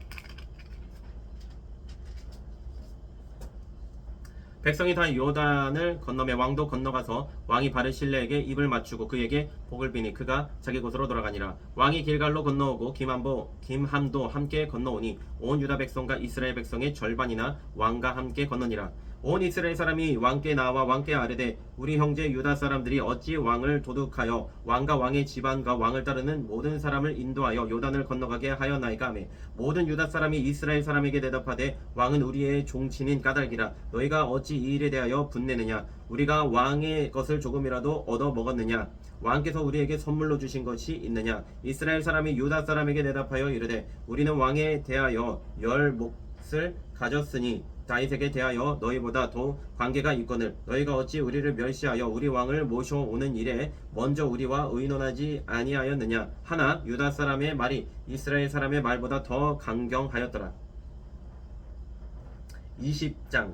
백성이 다 요단을 건너매 왕도 건너가서 왕이 바르실레에게 입을 맞추고 그에게 복을 비니 그가 자기 곳으로 돌아가니라. 왕이 길갈로 건너오고 김함도 함께 건너오니 온 유다 백성과 이스라엘 백성의 절반이나 왕과 함께 건너니라. 온 이스라엘 사람이 왕께 나와 왕께 아뢰되 우리 형제 유다 사람들이 어찌 왕을 도둑하여 왕과 왕의 집안과 왕을 따르는 모든 사람을 인도하여 요단을 건너가게 하였나이까 하매 모든 유다 사람이 이스라엘 사람에게 대답하되 왕은 우리의 종친인 까닭이라. 너희가 어찌 이 일에 대하여 분내느냐? 우리가 왕의 것을 조금이라도 얻어 먹었느냐? 왕께서 우리에게 선물로 주신 것이 있느냐? 이스라엘 사람이 유다 사람에게 대답하여 이르되 우리는 왕에 대하여 10몫을 가졌으니 다윗에게 대하여 너희보다 더 관계가 있거늘 너희가 어찌 우리를 멸시하여 우리 왕을 모셔오는 일에 먼저 우리와 의논하지 아니하였느냐? 하나 유다 사람의 말이 이스라엘 사람의 말보다 더 강경하였더라. 20장.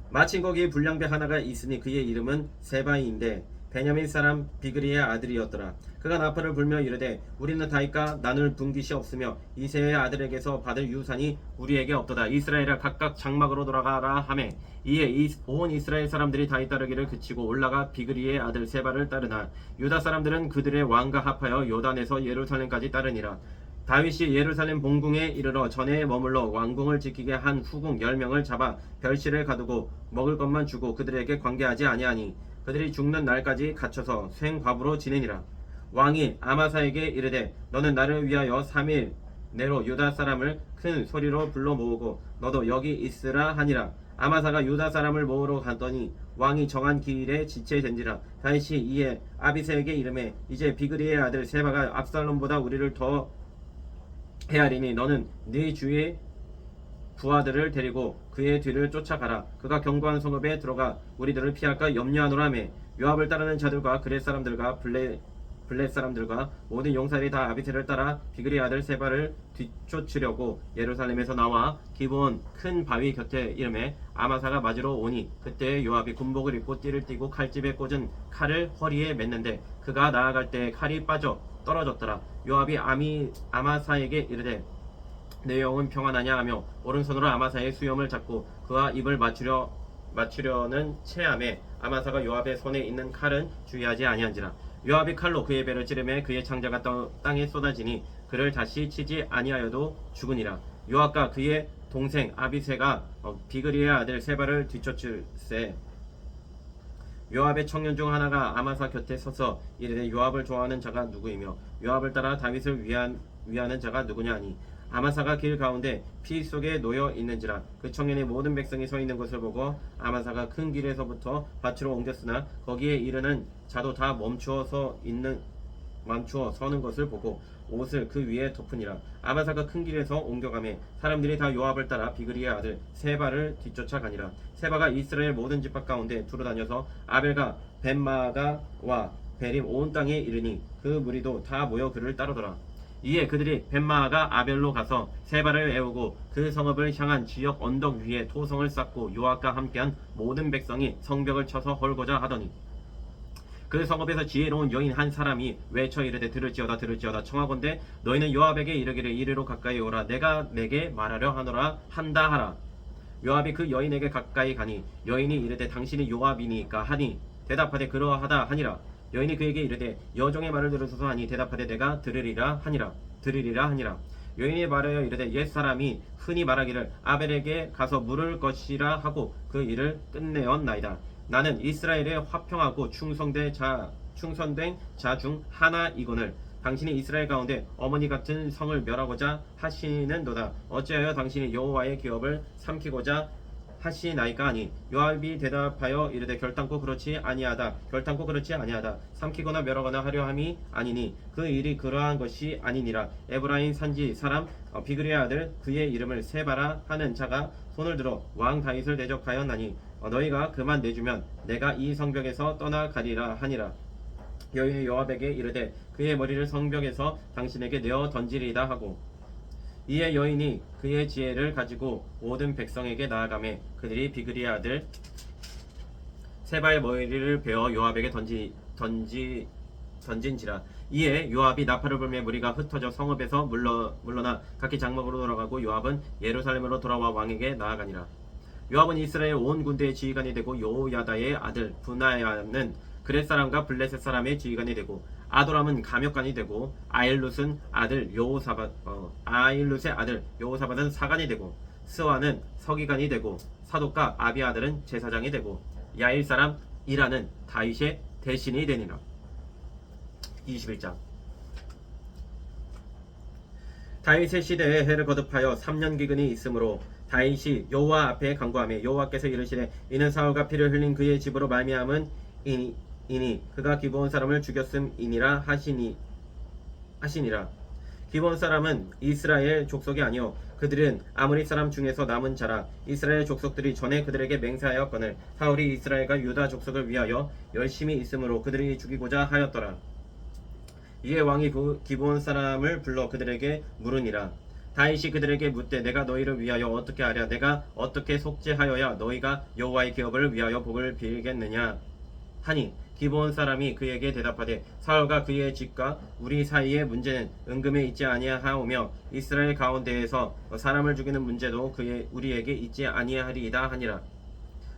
마침 거기에 불량배 하나가 있으니 그의 이름은 세바이인데 베냐민 사람 비그리의 아들이었더라. 그가 나팔을 불며 이르되 우리는 다윗과 나눌 분깃이 없으며 이새의 아들에게서 받을 유산이 우리에게 없도다. 이스라엘아 각각 장막으로 돌아가라 하매 이에 온 이스라엘 사람들이 다윗 따르기를 그치고 올라가 비그리의 아들 세바를 따르나 유다 사람들은 그들의 왕과 합하여 요단에서 예루살렘까지 따르니라. 다윗이 예루살렘 본궁에 이르러 전에 머물러 왕궁을 지키게 한 후궁 10명을 잡아 별실을 가두고 먹을 것만 주고 그들에게 관계하지 아니하니 그들이 죽는 날까지 갇혀서 생밥으로 지내니라. 왕이 아마사에게 이르되 너는 나를 위하여 3일 내로 유다 사람을 큰 소리로 불러 모으고 너도 여기 있으라 하니라. 아마사가 유다 사람을 모으러 갔더니 왕이 정한 기일에 지체된지라. 다윗이 이에 아비새에게 이르매 이제 비그리의 아들 세바가 압살롬보다 우리를 더 헤아리니 너는 네 주의 부하들을 데리고 그의 뒤를 쫓아가라. 그가 견고한 성읍에 들어가 우리들을 피할까 염려하노라 하며 요압을 따르는 자들과 그렛 사람들과 블렛 사람들과 모든 용사들이 다 아비새를 따라 비그리 아들 세바를 뒤쫓으려고 예루살렘에서 나와 기브온 큰 바위 곁에 이름에 아마사가 맞으러 오니 그때 요압이 군복을 입고 띠를 띠고 칼집에 꽂은 칼을 허리에 맸는데 그가 나아갈 때 칼이 빠져 떨어졌더라. 요압이 아마사에게 이르되 내 영은 평안하냐 하며 오른손으로 아마사의 수염을 잡고 그와 입을 맞추려는 체함에 아마사가 요압의 손에 있는 칼은 주의하지 아니한지라. 요압이 칼로 그의 배를 찌르매 그의 창자가 땅에 쏟아지니 그를 다시 치지 아니하여도 죽으니라. 요압과 그의 동생 아비새가 비그리의 아들 세바를 뒤쫓을세. 요압의 청년 중 하나가 아마사 곁에 서서 이르되 요압을 좋아하는 자가 누구이며 요압을 따라 다윗을 위하는 자가 누구냐 하니 아마사가 길 가운데 피 속에 놓여 있는지라. 그 청년이 모든 백성이 서 있는 것을 보고 아마사가 큰 길에서부터 밭으로 옮겼으나 거기에 이르는 자도 다 멈추어 서는 것을 보고 옷을 그 위에 덮으니라. 아마사가 큰 길에서 옮겨가매 사람들이 다 요압을 따라 비그리의 아들 세바를 뒤쫓아가니라. 세바가 이스라엘 모든 집합 가운데 두루다녀서 아벨과 벤마가와 베림 온 땅에 이르니 그 무리도 다 모여 그를 따르더라. 이에 그들이 벤마가 아벨로 가서 세바를 애우고 그 성읍을 향한 지역 언덕 위에 토성을 쌓고 요압과 함께한 모든 백성이 성벽을 쳐서 헐고자 하더니 그 성읍에서 지혜로운 여인 한 사람이 외쳐 이르되 들을지어다 청하건대 너희는 요압에게 이르기를 이리로 가까이 오라 내가 내게 말하려 하노라 한다 하라. 요압이 그 여인에게 가까이 가니 여인이 이르되 당신이 요압이니까 하니 대답하되 그러하다 하니라. 여인이 그에게 이르되 여종의 말을 들으소서 하니 대답하되 내가 들으리라 하니라. 여인이 말하여 이르되 옛사람이 흔히 말하기를 아벨에게 가서 물을 것이라 하고 그 일을 끝내었나이다. 나는 이스라엘에 화평하고 충성된 자 중 하나이거늘 당신이 이스라엘 가운데 어머니 같은 성을 멸하고자 하시는도다. 어찌하여 당신이 여호와의 기업을 삼키고자 하시나이까 하니 요압이 대답하여 이르되 결단코 그렇지 아니하다. 결단코 그렇지 아니하다. 삼키거나 멸하거나 하려 함이 아니니 그 일이 그러한 것이 아니니라. 에브라임 산지 사람 비그리의 아들 그의 이름을 세바라 하는 자가 손을 들어 왕 다윗을 대적하였나니 너희가 그만 내주면 내가 이 성벽에서 떠나가리라 하니라. 여호와의 요압에게 이르되 그의 머리를 성벽에서 당신에게 내어 던지리이다 하고 이에 여인이 그의 지혜를 가지고 모든 백성에게 나아가매 그들이 비그리의 아들 세바의 머리를 베어 요압에게 던진지라. 이에 요압이 나팔을 불매 무리가 흩어져 성읍에서 물러나 각기 장막으로 돌아가고 요압은 예루살렘으로 돌아와 왕에게 나아가니라. 요압은 이스라엘 온 군대의 지휘관이 되고 요야다의 아들 분하야는 그렛 사람과 블레셋 사람의 지휘관이 되고 아도람은 감역관이 되고 아일룻의 아들 요호사밧은 사관이 되고 스와는 서기관이 되고 사독과 아비아들은 제사장이 되고 야일 사람 이라는 다윗의 대신이 되니라. 21장. 다윗의 시대에 해를 거듭하여 3년 기근이 있으므로 다윗이 여호와 앞에 간구하며 여호와께서 이르시되 이는 사울과 피를 흘린 그의 집으로 말미암은 이니 그가 기브온 사람을 죽였음이니라 하시니라. 기브온 사람은 이스라엘 족속이 아니요 그들은 아모리 사람 중에서 남은 자라. 이스라엘 족속들이 전에 그들에게 맹세하였거늘 사울이 이스라엘과 유다 족속을 위하여 열심히 있으므로 그들이 죽이고자 하였더라. 이에 왕이 기브온 사람을 불러 그들에게 물으니라. 다윗이 그들에게 묻되 내가 너희를 위하여 어떻게 하랴? 내가 어떻게 속죄하여야 너희가 여호와의 기업을 위하여 복을 빌겠느냐 하니 기브온 사람이 그에게 대답하되 사울과 그의 집과 우리 사이의 문제는 은금에 있지 아니하오며 이스라엘 가운데에서 사람을 죽이는 문제도 우리에게 있지 아니하리이다 하니라.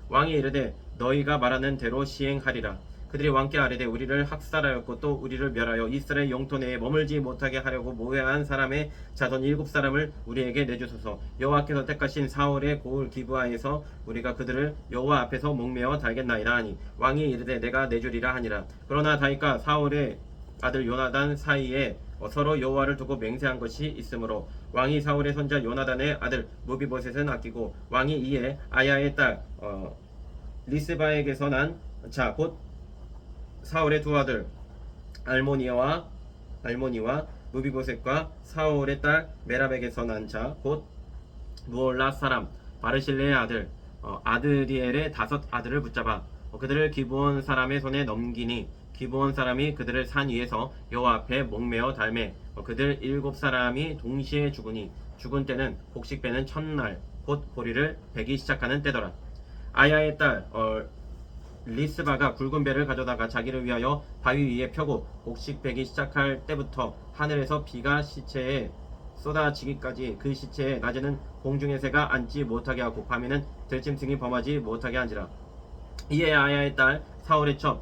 왕이 이르되 너희가 말하는 대로 시행하리라. 그들이 왕께 아뢰되 우리를 학살하였고 또 우리를 멸하여 이스라엘 영토 내에 머물지 못하게 하려고 모해한 사람의 자손 7사람을 우리에게 내주소서. 여호와께서 택하신 사울의 고을 기브아에서 우리가 그들을 여호와 앞에서 목매어 달겠나이다 하니 왕이 이르되 내가 내주리라 하니라. 그러나 다윗과 사울의 아들 요나단 사이에 서로 여호와를 두고 맹세한 것이 있으므로 왕이 사울의 손자 요나단의 아들 무비보셋은 아끼고 왕이 이에 아야의 딸 리스바에게서 난 자 곧 사울의 두 아들 알모니와 무비보셋과 사울의 딸 메랍에게서 난 자 곧 무올라 사람 바르실레의 아들 아드리엘의 5 아들을 붙잡아 그들을 기브온 사람의 손에 넘기니 기브온 사람이 그들을 산 위에서 여호와 앞에 목매어 달매 그들 7사람이 동시에 죽으니 죽은 때는 곡식 베는 첫날 곧 보리를 베기 시작하는 때더라. 아야의 딸 리스바가 굵은 배를 가져다가 자기를 위하여 바위 위에 펴고 곡식 베기 시작할 때부터 하늘에서 비가 시체에 쏟아지기까지 그 시체에 낮에는 공중의 새가 앉지 못하게 하고 밤에는 들짐승이 범하지 못하게 한지라. 이에 아야의 딸 사울의 첩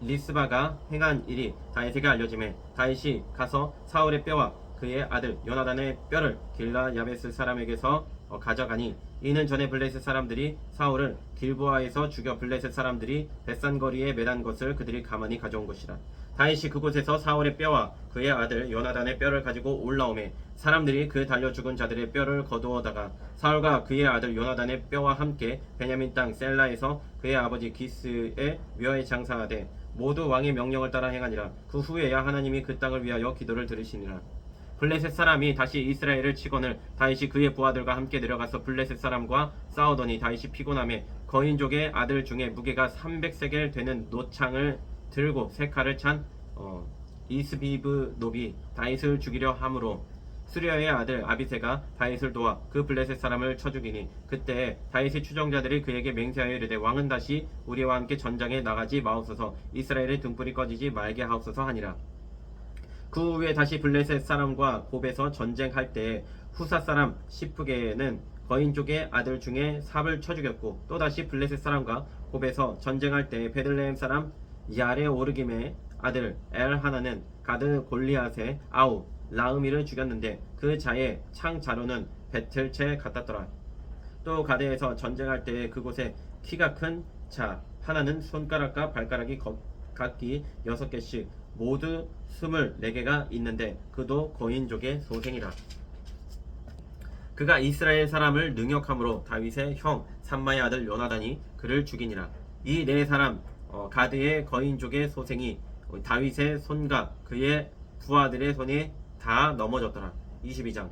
리스바가 행한 일이 다윗에게 알려지매 다윗이 가서 사울의 뼈와 그의 아들 요나단의 뼈를 길라 야베스 사람에게서 가져가니 이는 전에 블레셋 사람들이 사울을 길보아에서 죽여 블레셋 사람들이 벳산거리에 매단 것을 그들이 가만히 가져온 것이라. 다윗이 그곳에서 사울의 뼈와 그의 아들 요나단의 뼈를 가지고 올라오매 사람들이 그 달려 죽은 자들의 뼈를 거두어다가 사울과 그의 아들 요나단의 뼈와 함께 베냐민 땅 셀라에서 그의 아버지 기스의 묘에 장사하되 모두 왕의 명령을 따라 행하니라. 그 후에야 하나님이 그 땅을 위하여 기도를 들으시니라. 블레셋 사람이 다시 이스라엘을 치거늘 다윗이 그의 부하들과 함께 내려가서 블레셋 사람과 싸우더니 다윗이 피곤하며 거인족의 아들 중에 무게가 300세겔 되는 노창을 들고 세 칼을 찬 이스비브 놈이 다윗을 죽이려 함으로 수리아의 아들 아비새가 다윗을 도와 그 블레셋 사람을 쳐 죽이니 그때 다윗의 추종자들이 그에게 맹세하여 이르되 왕은 다시 우리와 함께 전장에 나가지 마옵소서 이스라엘의 등불이 꺼지지 말게 하옵소서 하니라. 그 후에 다시 블레셋 사람과 곱에서 전쟁할 때에 후사 사람 시프게는 거인족의 아들 중에 삽을 쳐 죽였고 또다시 블레셋 사람과 곱에서 전쟁할 때에 베들레헴 사람 야레 오르김의 아들 엘하나는 가드 골리앗의 아우 라흐미를 죽였는데 그 자의 창 자루는 배틀채 같았더라. 또 가데에서 전쟁할 때에 그곳에 키가 큰 자 하나는 손가락과 발가락이 각기 6개씩 모두 24개가 있는데 그도 거인족의 소생이라. 그가 이스라엘 사람을 능욕함으로 다윗의 형 삼마의 아들 요나단이 그를 죽이니라. 이 네 사람 가드의 거인족의 소생이 다윗의 손과 그의 부하들의 손에 다 넘어졌더라. 22장.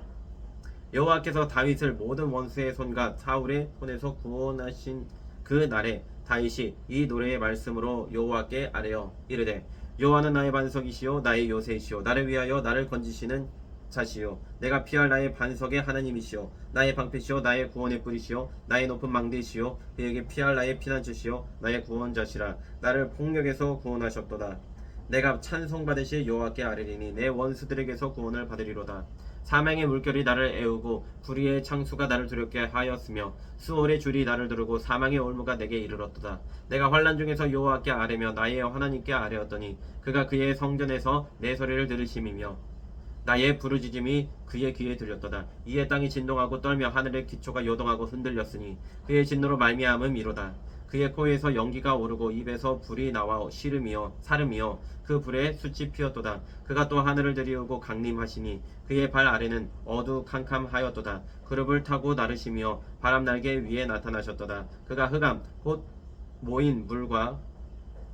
여호와께서 다윗을 모든 원수의 손과 사울의 손에서 구원하신 그 날에 다윗이 이 노래의 말씀으로 여호와께 아뢰어 이르되 여호와는 나의 반석이시요 나의 요새이시요 나를 위하여 나를 건지시는 자시요 내가 피할 나의 반석의 하나님이시요 나의 방패시요 나의 구원의 뿌리시요 나의 높은 망대시요 그에게 피할 나의 피난처시요 나의 구원자시라. 나를 폭력에서 구원하셨도다. 내가 찬송받으실 여호와께 아뢰리니 내 원수들에게서 구원을 받으리로다. 사망의 물결이 나를 애우고 불의의 창수가 나를 두렵게 하였으며 수월의 줄이 나를 두르고 사망의 올무가 내게 이르렀도다. 내가 환난 중에서 여호와께 아뢰며 나의 하나님께 아뢰었더니 그가 그의 성전에서 내 소리를 들으심이며 나의 부르짖음이 그의 귀에 들렸도다. 이에 땅이 진동하고 떨며 하늘의 기초가 요동하고 흔들렸으니 그의 진노로 말미암음이로다. 그의 코에서 연기가 오르고 입에서 불이 나와 사름이여 그 불에 숯이 피었도다. 그가 또 하늘을 들이우고 강림하시니 그의 발 아래는 어두캄캄하였도다. 그룹을 타고 나르시며 바람 날개 위에 나타나셨도다. 그가 흑암 곧 모인 물과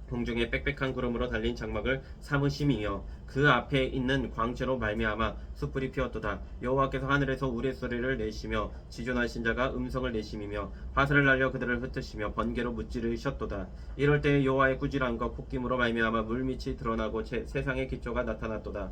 공중에 빽빽한 구름으로 달린 장막을 삼으심이여 그 앞에 있는 광채로 말미암아 숯불이 피었도다. 여호와께서 하늘에서 우레소리를 내시며 지존하신 자가 음성을 내심이며 화살을 날려 그들을 흩으시며 번개로 무찌르셨도다. 이럴 때 여호와의 꾸지람과 콧김으로 말미암아 물밑이 드러나고 세상의 기초가 나타났도다.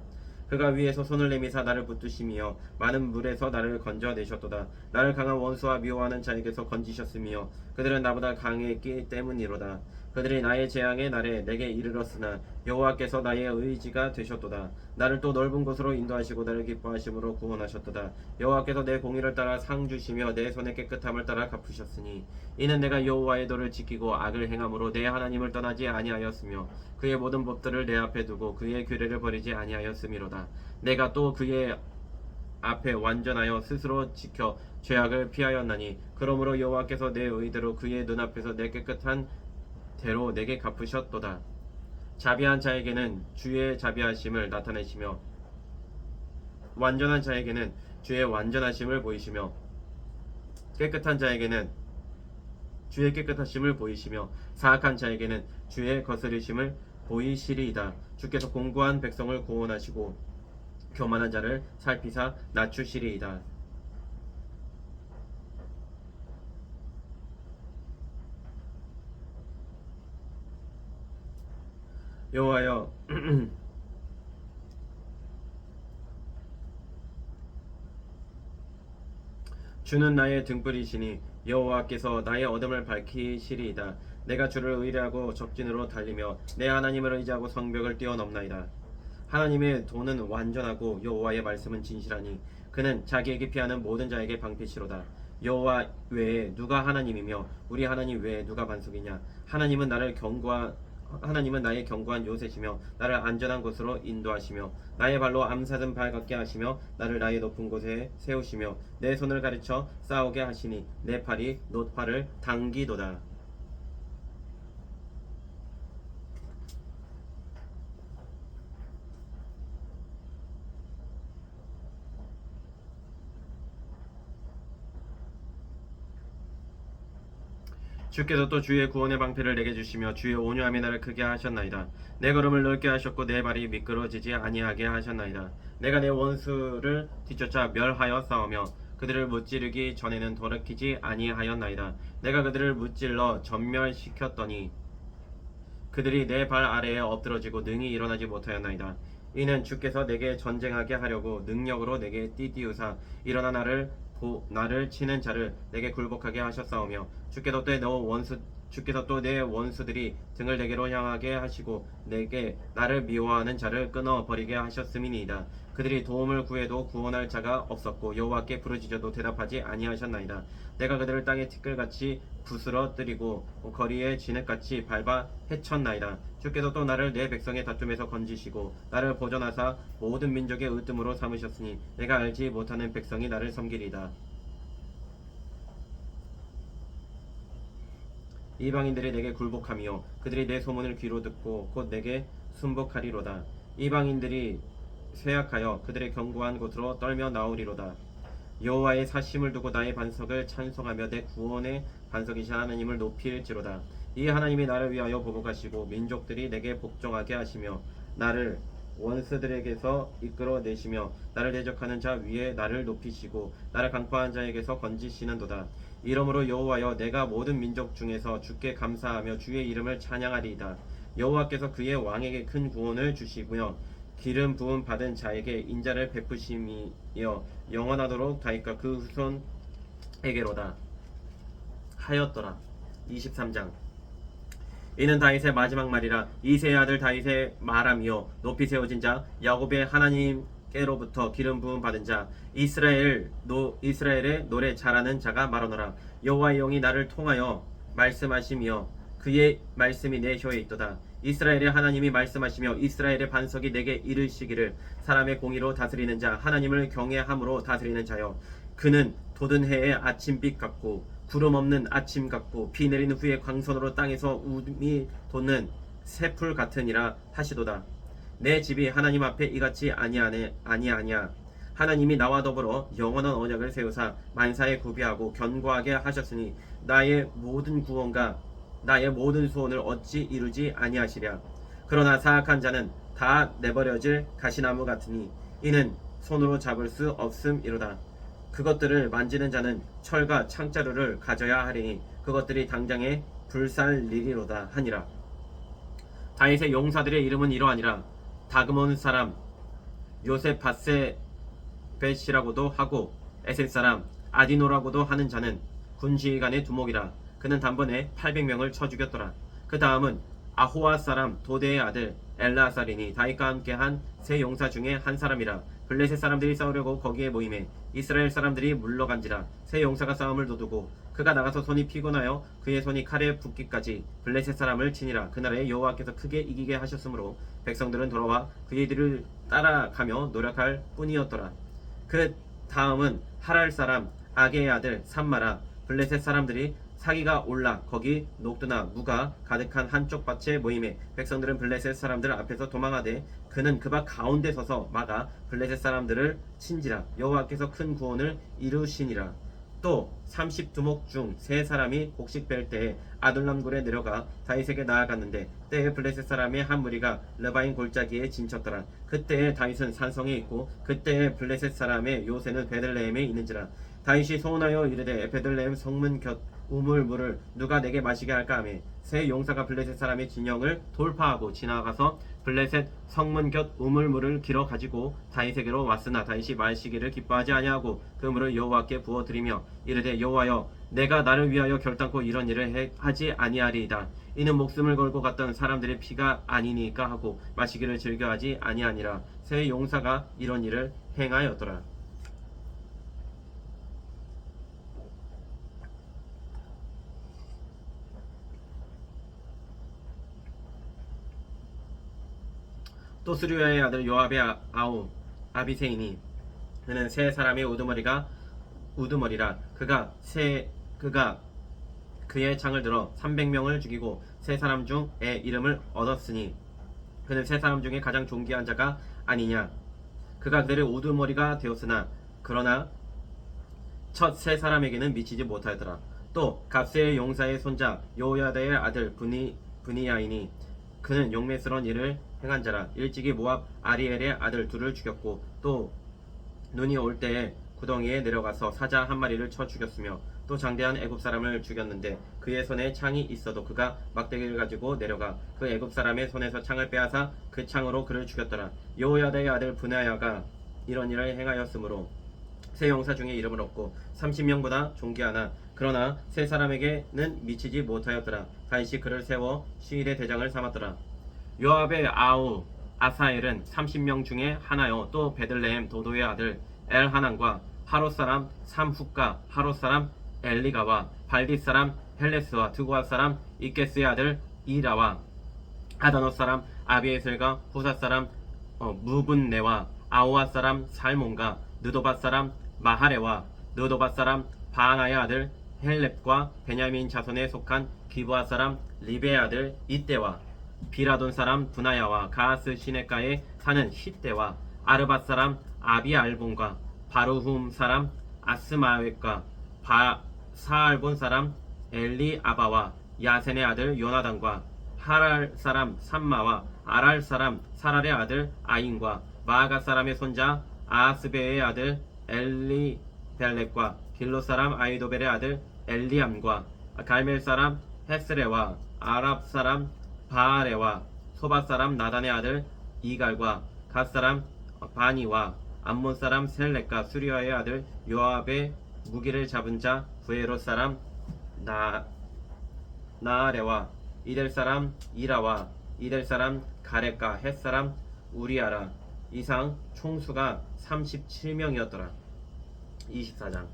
그가 위에서 손을 내미사 나를 붙드시며 많은 물에서 나를 건져내셨도다. 나를 강한 원수와 미워하는 자에게서 건지셨으며 그들은 나보다 강했기 때문이로다. 그들이 나의 재앙의 날에 내게 이르렀으나 여호와께서 나의 의지가 되셨도다. 나를 또 넓은 곳으로 인도하시고 나를 기뻐하심으로 구원하셨도다. 여호와께서 내 공의를 따라 상 주시며 내 손의 깨끗함을 따라 갚으셨으니 이는 내가 여호와의 도를 지키고 악을 행함으로 내 하나님을 떠나지 아니하였으며 그의 모든 법들을 내 앞에 두고 그의 규례를 버리지 아니하였음이로다. 내가 또 그의 앞에 완전하여 스스로 지켜 죄악을 피하였나니 그러므로 여호와께서 내 의대로 그의 눈앞에서 내 깨끗한 대로 내게 갚으셨도다. 자비한 자에게는 주의 자비하심을 나타내시며 완전한 자에게는 주의 완전하심을 보이시며 깨끗한 자에게는 주의 깨끗하심을 보이시며 사악한 자에게는 주의 거스르심을 보이시리이다. 주께서 공고한 백성을 구원하시고 교만한 자를 살피사 낮추시리이다. 여호와여 주는 나의 등불이시니 여호와께서 나의 어둠을 밝히시리이다. 내가 주를 의뢰하고 적진으로 달리며 내 하나님을 의지하고 성벽을 뛰어넘나이다. 하나님의 도는 완전하고 여호와의 말씀은 진실하니 그는 자기에게 피하는 모든 자에게 방패시로다. 여호와 외에 누가 하나님이며 우리 하나님 외에 누가 반석이냐. 하나님은 나의 견고한 요새시며 나를 안전한 곳으로 인도하시며 나의 발로 암사든 발 같게 하시며 나를 나의 높은 곳에 세우시며 내 손을 가르쳐 싸우게 하시니 내 팔이 놋팔을 당기도다. 주께서 또 주의 구원의 방패를 내게 주시며 주의 온유함이 나를 크게 하셨나이다. 내 걸음을 넓게 하셨고 내 발이 미끄러지지 아니하게 하셨나이다. 내가 내 원수를 뒤쫓아 멸하여 싸우며 그들을 무찌르기 전에는 돌이키지 아니하였나이다. 내가 그들을 무찔러 전멸시켰더니 그들이 내 발 아래에 엎드러지고 능히 일어나지 못하였나이다. 이는 주께서 내게 전쟁하게 하려고 능력으로 내게 띠띠우사 일어나 나를 치는 자를 내게 굴복하게 하셨사오며 주께서 또 내 원수들이 등을 내게로 향하게 하시고 내게 나를 미워하는 자를 끊어 버리게 하셨음이니이다. 그들이 도움을 구해도 구원할 자가 없었고 여호와께 부르짖어도 대답하지 아니하셨나이다. 내가 그들을 땅에 티끌같이 부스러뜨리고 거리에 진흙같이 밟아 해쳤나이다. 주께서 또 나를 내 백성의 다툼에서 건지시고 나를 보존하사 모든 민족의 으뜸으로 삼으셨으니 내가 알지 못하는 백성이 나를 섬기리이다. 이방인들이 내게 굴복하며 그들이 내 소문을 귀로 듣고 곧 내게 순복하리로다. 이방인들이 쇠약하여 그들의 견고한 곳으로 떨며 나오리로다. 여호와의 사심을 두고 나의 반석을 찬송하며 내 구원의 반석이신 하나님을 높일지로다. 이 하나님이 나를 위하여 보복하시고 민족들이 내게 복종하게 하시며 나를 원수들에게서 이끌어내시며 나를 대적하는 자 위에 나를 높이시고 나를 강포한 자에게서 건지시는도다. 이러므로 여호와여, 내가 모든 민족 중에서 주께 감사하며 주의 이름을 찬양하리이다. 여호와께서 그의 왕에게 큰 구원을 주시며 기름 부음 받은 자에게 인자를 베푸심이여 영원하도록 다윗과 그 후손에게로다 하였더라. 23장. 이는 다윗의 마지막 말이라. 이새의 아들 다윗의 말함이요 높이 세워진 자 야곱의 하나님께로부터 기름 부음 받은 자 이스라엘의 노래 잘하는 자가 말하노라. 여호와의 영이 나를 통하여 말씀하시며 그의 말씀이 내 혀에 있도다. 이스라엘의 하나님이 말씀하시며 이스라엘의 반석이 내게 이르시기를 사람의 공의로 다스리는 자 하나님을 경외함으로 다스리는 자여 그는 돋은 해의 아침빛 같고 구름 없는 아침 같고 비 내린 후에 광선으로 땅에서 우미 돋는 새풀 같으니라 하시도다. 내 집이 하나님 앞에 이같이 아니하냐. 하나님이 나와 더불어 영원한 언약을 세우사 만사에 구비하고 견고하게 하셨으니 나의 모든 구원과 나의 모든 소원을 어찌 이루지 아니하시랴. 그러나 사악한 자는 다 내버려질 가시나무 같으니 이는 손으로 잡을 수 없음이로다. 그것들을 만지는 자는 철과 창자루를 가져야 하리니 그것들이 당장에 불살리리로다 하니라. 다윗의 용사들의 이름은 이러하니라. 다그몬 사람 요셉바세벳이라고도 하고 에셋 사람 아디노라고도 하는 자는 군지휘관의 두목이라. 그는 단번에 800명을 쳐 죽였더라. 그 다음은 아호와 사람 도대의 아들 엘라살이니 다윗과 함께한 세 용사 중에 한 사람이라. 블레셋 사람들이 싸우려고 거기에 모임에 이스라엘 사람들이 물러간지라. 세 용사가 싸움을 도두고 그가 나가서 손이 피곤하여 그의 손이 칼에 붓기까지 블레셋 사람을 치니라. 그날에 여호와께서 크게 이기게 하셨으므로 백성들은 돌아와 그의 뒤를 따라가며 노력할 뿐이었더라. 그 다음은 하랄 사람 아게의 아들 삼마라. 블레셋 사람들이 사기가 올라 거기 녹두나 무가 가득한 한쪽 밭에 모임에 백성들은 블레셋 사람들 앞에서 도망하되 그는 그 밭 가운데 서서 막아 블레셋 사람들을 친지라. 여호와께서 큰 구원을 이루시니라. 또 30두목 중 세 사람이 곡식 뺄 때에 아둘람굴에 내려가 다윗에게 나아갔는데 때에 블레셋 사람의 한 무리가 르바임 골짜기에 진쳤더라. 그때에 다윗은 산성에 있고 그때에 블레셋 사람의 요새는 베들레헴에 있는지라. 다윗이 소원하여 이르되 베들레헴 성문 곁 우물물을 누가 내게 마시게 할까 하며 세 용사가 블레셋 사람의 진영을 돌파하고 지나가서 블레셋 성문 곁 우물물을 길어 가지고 다윗에게로 왔으나 다윗이 마시기를 기뻐하지 아니하고 그 물을 여호와께 부어 드리며 이르되 여호와여, 내가 나를 위하여 결단코 이런 일을 하지 아니하리이다. 이는 목숨을 걸고 갔던 사람들의 피가 아니니까 하고 마시기를 즐겨하지 아니하니라. 세 용사가 이런 일을 행하였더라. 또 스루야의 아들 요압의 아우 아비세이니 그는 세 사람의 우두머리라. 그가 그의 창을 들어 300명을 죽이고 세 사람 중에 이름을 얻었으니 그는 세 사람 중에 가장 존귀한 자가 아니냐. 그가 그들의 우두머리가 되었으나 그러나 첫 세 사람에게는 미치지 못하였더라. 또 갑세의 용사의 손자 요야다의 아들 브니야이니 그는 용매스러운 일을 행한 자라. 일찍이 모압 아리엘의 아들 둘을 죽였고 또 눈이 올 때에 구덩이에 내려가서 사자 한 마리를 쳐 죽였으며 또 장대한 애굽 사람을 죽였는데 그의 손에 창이 있어도 그가 막대기를 가지고 내려가 그 애굽 사람의 손에서 창을 빼앗아 그 창으로 그를 죽였더라. 여호야다의 아들 브나야가 이런 일을 행하였으므로 세 용사 중에 이름을 얻고 30명보다 존귀하나 그러나 세 사람에게는 미치지 못하였더라. 다윗이 그를 세워 시일의 대장을 삼았더라. 요압의 아우 아사엘은 30명 중에 하나요. 또 베들레헴 도도의 아들 엘하난과 하롯 사람 삼훅과 하롯 사람 엘리가와 발딧 사람 헬레스와 드고아 사람 이게스의 아들 이라와 아다노 사람 아비에셀과 후사 사람 무분네와 아오아 사람 살몬과 느도밧 사람 마하레와 느도밧 사람 바하나의 아들 헬렙과 베냐민 자손에 속한 기브아 사람 리베의 아들 이때와 비라돈 사람 분하야와 가하스 시내가에 사는 히때와 아르밧 사람 아비알본과 바루훔 사람 아스마웻과 사알본 사람 엘리아바와 야센의 아들 요나단과 하랄 사람 삼마와 아랄 사람 사랄의 아들 아인과 마아가 사람의 손자 아스베의 아들 엘리벨렉과 길로 사람 아이도벨의 아들 엘리암과 갈멜 사람 헤스레와 아랍 사람 바아레와 소바 사람 나단의 아들 이갈과 갓 사람 바니와 암몬 사람 셀렉과 수리아의 아들 요압의 무기를 잡은 자 부에롯 사람 나아레와 이델 사람 이라와 이델 사람 가렉과 헷 사람 우리아라. 이상 총수가 37명이었더라. 24장.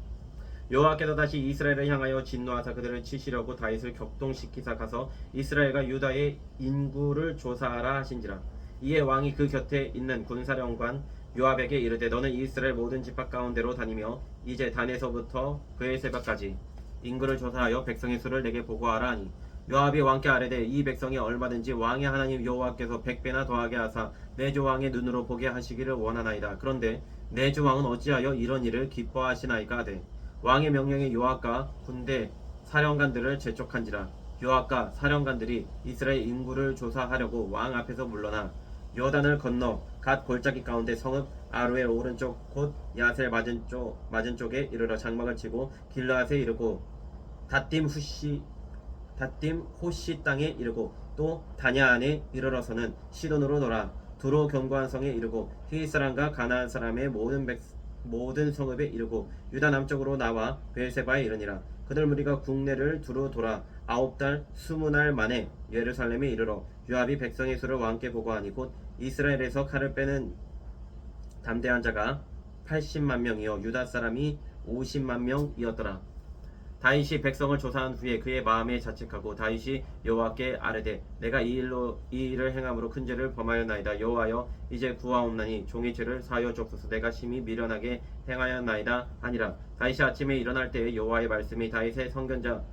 여호와께서 다시 이스라엘을 향하여 진노하사 그들을 치시려고 다윗을 격동시키사 가서 이스라엘과 유다의 인구를 조사하라 하신지라. 이에 왕이 그 곁에 있는 군사령관 요압에게 이르되 너는 이스라엘 모든 지파 가운데로 다니며 이제 단에서부터 브엘세바까지 인구를 조사하여 백성의 수를 내게 보고하라 하니 요압이 왕께 아뢰되 이 백성이 얼마든지 왕의 하나님 여호와께서 100배나 더하게 하사 내 주 왕의 눈으로 보게 하시기를 원하나이다. 그런데 내 주 왕은 어찌하여 이런 일을 기뻐하시나이까 하되 왕의 명령에 요압과 군대 사령관들을 재촉한지라. 요압과 사령관들이 이스라엘 인구를 조사하려고 왕 앞에서 물러나 요단을 건너 갓 골짜기 가운데 성읍 아루엘 오른쪽 곧 야셀 맞은 쪽에 이르러 장막을 치고 길르앗에 이르고 닷딤 호시 땅에 이르고 또 다냐 안에 이르러서는 시돈으로 돌아 두로 견고한 성에 이르고 히윗 사람과 가나안 사람의 모든 성읍에 이르고 유다 남쪽으로 나와 베엘세바에 이르니라. 그들 무리가 국내를 두루 돌아 9달 20날 만에 예루살렘에 이르러 요압이 백성의 수를 왕께 보고하니 곧 이스라엘에서 칼을 빼는 담대한 자가 80만 명이요 유다 사람이 50만 명이었더라. 다윗이 백성을 조사한 후에 그의 마음에 자책하고 다윗이 여호와께 아뢰되 내가 이 일을 행함으로 큰 죄를 범하였나이다. 여호와여 이제 구하옵나니 종의 죄를 사하여 주옵소서. 내가 심히 미련하게 행하였나이다 하니라. 다윗이 아침에 일어날 때에 여호와의 말씀이 다윗의 선견자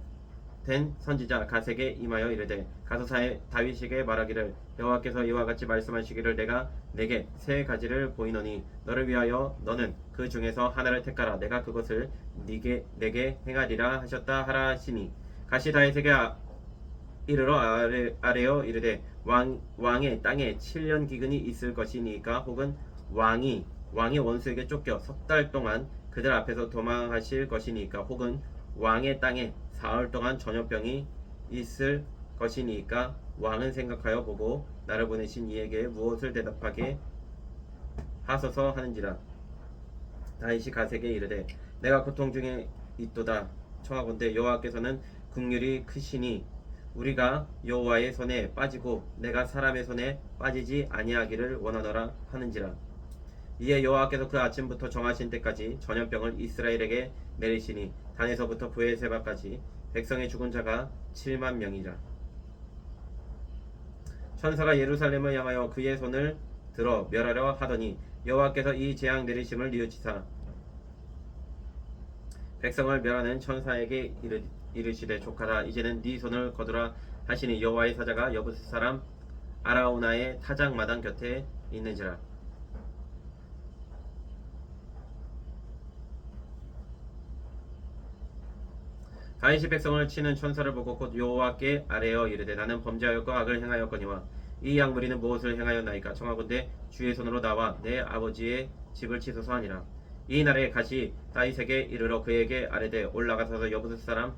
된 선지자 갓에게 임하여 이르되 가서 다윗에게 말하기를 여호와께서 이와 같이 말씀하시기를 내가 내게 세 가지를 보이노니 너를 위하여 너는 그 중에서 하나를 택하라. 내가 그것을 내게 행하리라 하셨다 하라 하시니 갓이 다윗에게 이르러 아뢰어 이르되 왕의 땅에 7년 기근이 있을 것이니까 혹은 왕의 원수에게 쫓겨 석 달 동안 그들 앞에서 도망하실 것이니까 혹은 왕의 땅에 사흘 동안 전염병이 있을 것이니까 왕은 생각하여 보고 나를 보내신 이에게 무엇을 대답하게 하소서 하는지라. 다윗이 갓에게 이르되 내가 고통 중에 있도다. 청하건대 여호와께서는 긍휼이 크시니 우리가 여호와의 손에 빠지고 내가 사람의 손에 빠지지 아니하기를 원하노라 하는지라. 이에 여호와께서 그 아침부터 정하신 때까지 전염병을 이스라엘에게 내리시니 단에서부터 브엘세바까지 백성의 죽은 자가 7만 명이라. 천사가 예루살렘을 향하여 그의 손을 들어 멸하려 하더니 여호와께서 이 재앙 내리심을 뉘우치사 백성을 멸하는 천사에게 이르시되 조카라 이제는 네 손을 거두라 하시니 여호와의 사자가 여부스 사람 아라우나의 타작 마당 곁에 있는지라. 다윗이 백성을 치는 천사를 보고 곧 여호와께 아뢰어 이르되 나는 범죄하였고 악을 행하였거니와 이 양무리는 무엇을 행하였나이까. 청하건대 주의 손으로 나와 내 아버지의 집을 치소서 하니라. 이 날에 갓이 다윗에게 이르러 그에게 아뢰되 올라가서 여부스 사람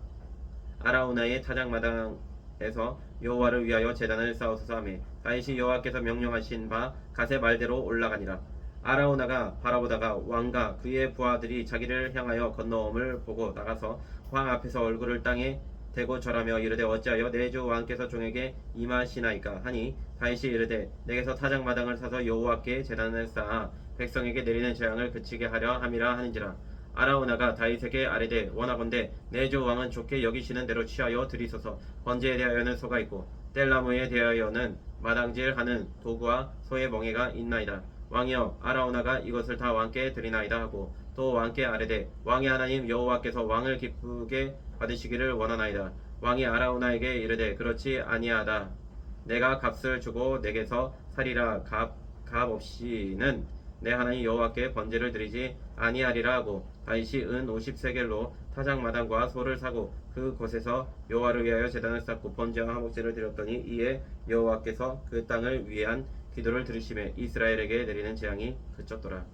아라우나의 타작마당에서 여호와를 위하여 제단을 쌓으소서 하며 다윗이 여호와께서 명령하신 바 갓의 말대로 올라가니라. 아라우나가 바라보다가 왕과 그의 부하들이 자기를 향하여 건너옴을 보고 나가서 왕 앞에서 얼굴을 땅에 대고 절하며 이르되 어찌하여 내 주 왕께서 종에게 임하시나이까 하니 다윗이 이르되 내게서 타작마당을 사서 여호와께 제단을 쌓아 백성에게 내리는 재앙을 그치게 하려 함이라 하는지라. 아라우나가 다윗에게 아뢰되 원하건대 내 주 왕은 좋게 여기시는 대로 취하여 드리소서. 번제에 대하여는 소가 있고 뗄나무에 대하여는 마당질하는 도구와 소의 멍에가 있나이다. 왕이여 아라우나가 이것을 다 왕께 드리나이다 하고 또 왕께 아뢰되 왕의 하나님 여호와께서 왕을 기쁘게 받으시기를 원하나이다. 왕이 아라우나에게 이르되 그렇지 아니하다. 내가 값을 주고 내게서 살이라. 값 없이는 내 하나님 여호와께 번제를 드리지 아니하리라 하고 다윗이 은 50세겔로 타작 마당과 소를 사고 그곳에서 여호와를 위하여 제단을 쌓고 번제와 화목제를 드렸더니 이에 여호와께서 그 땅을 위한 기도를 들으시매 이스라엘에게 내리는 재앙이 그쳤더라.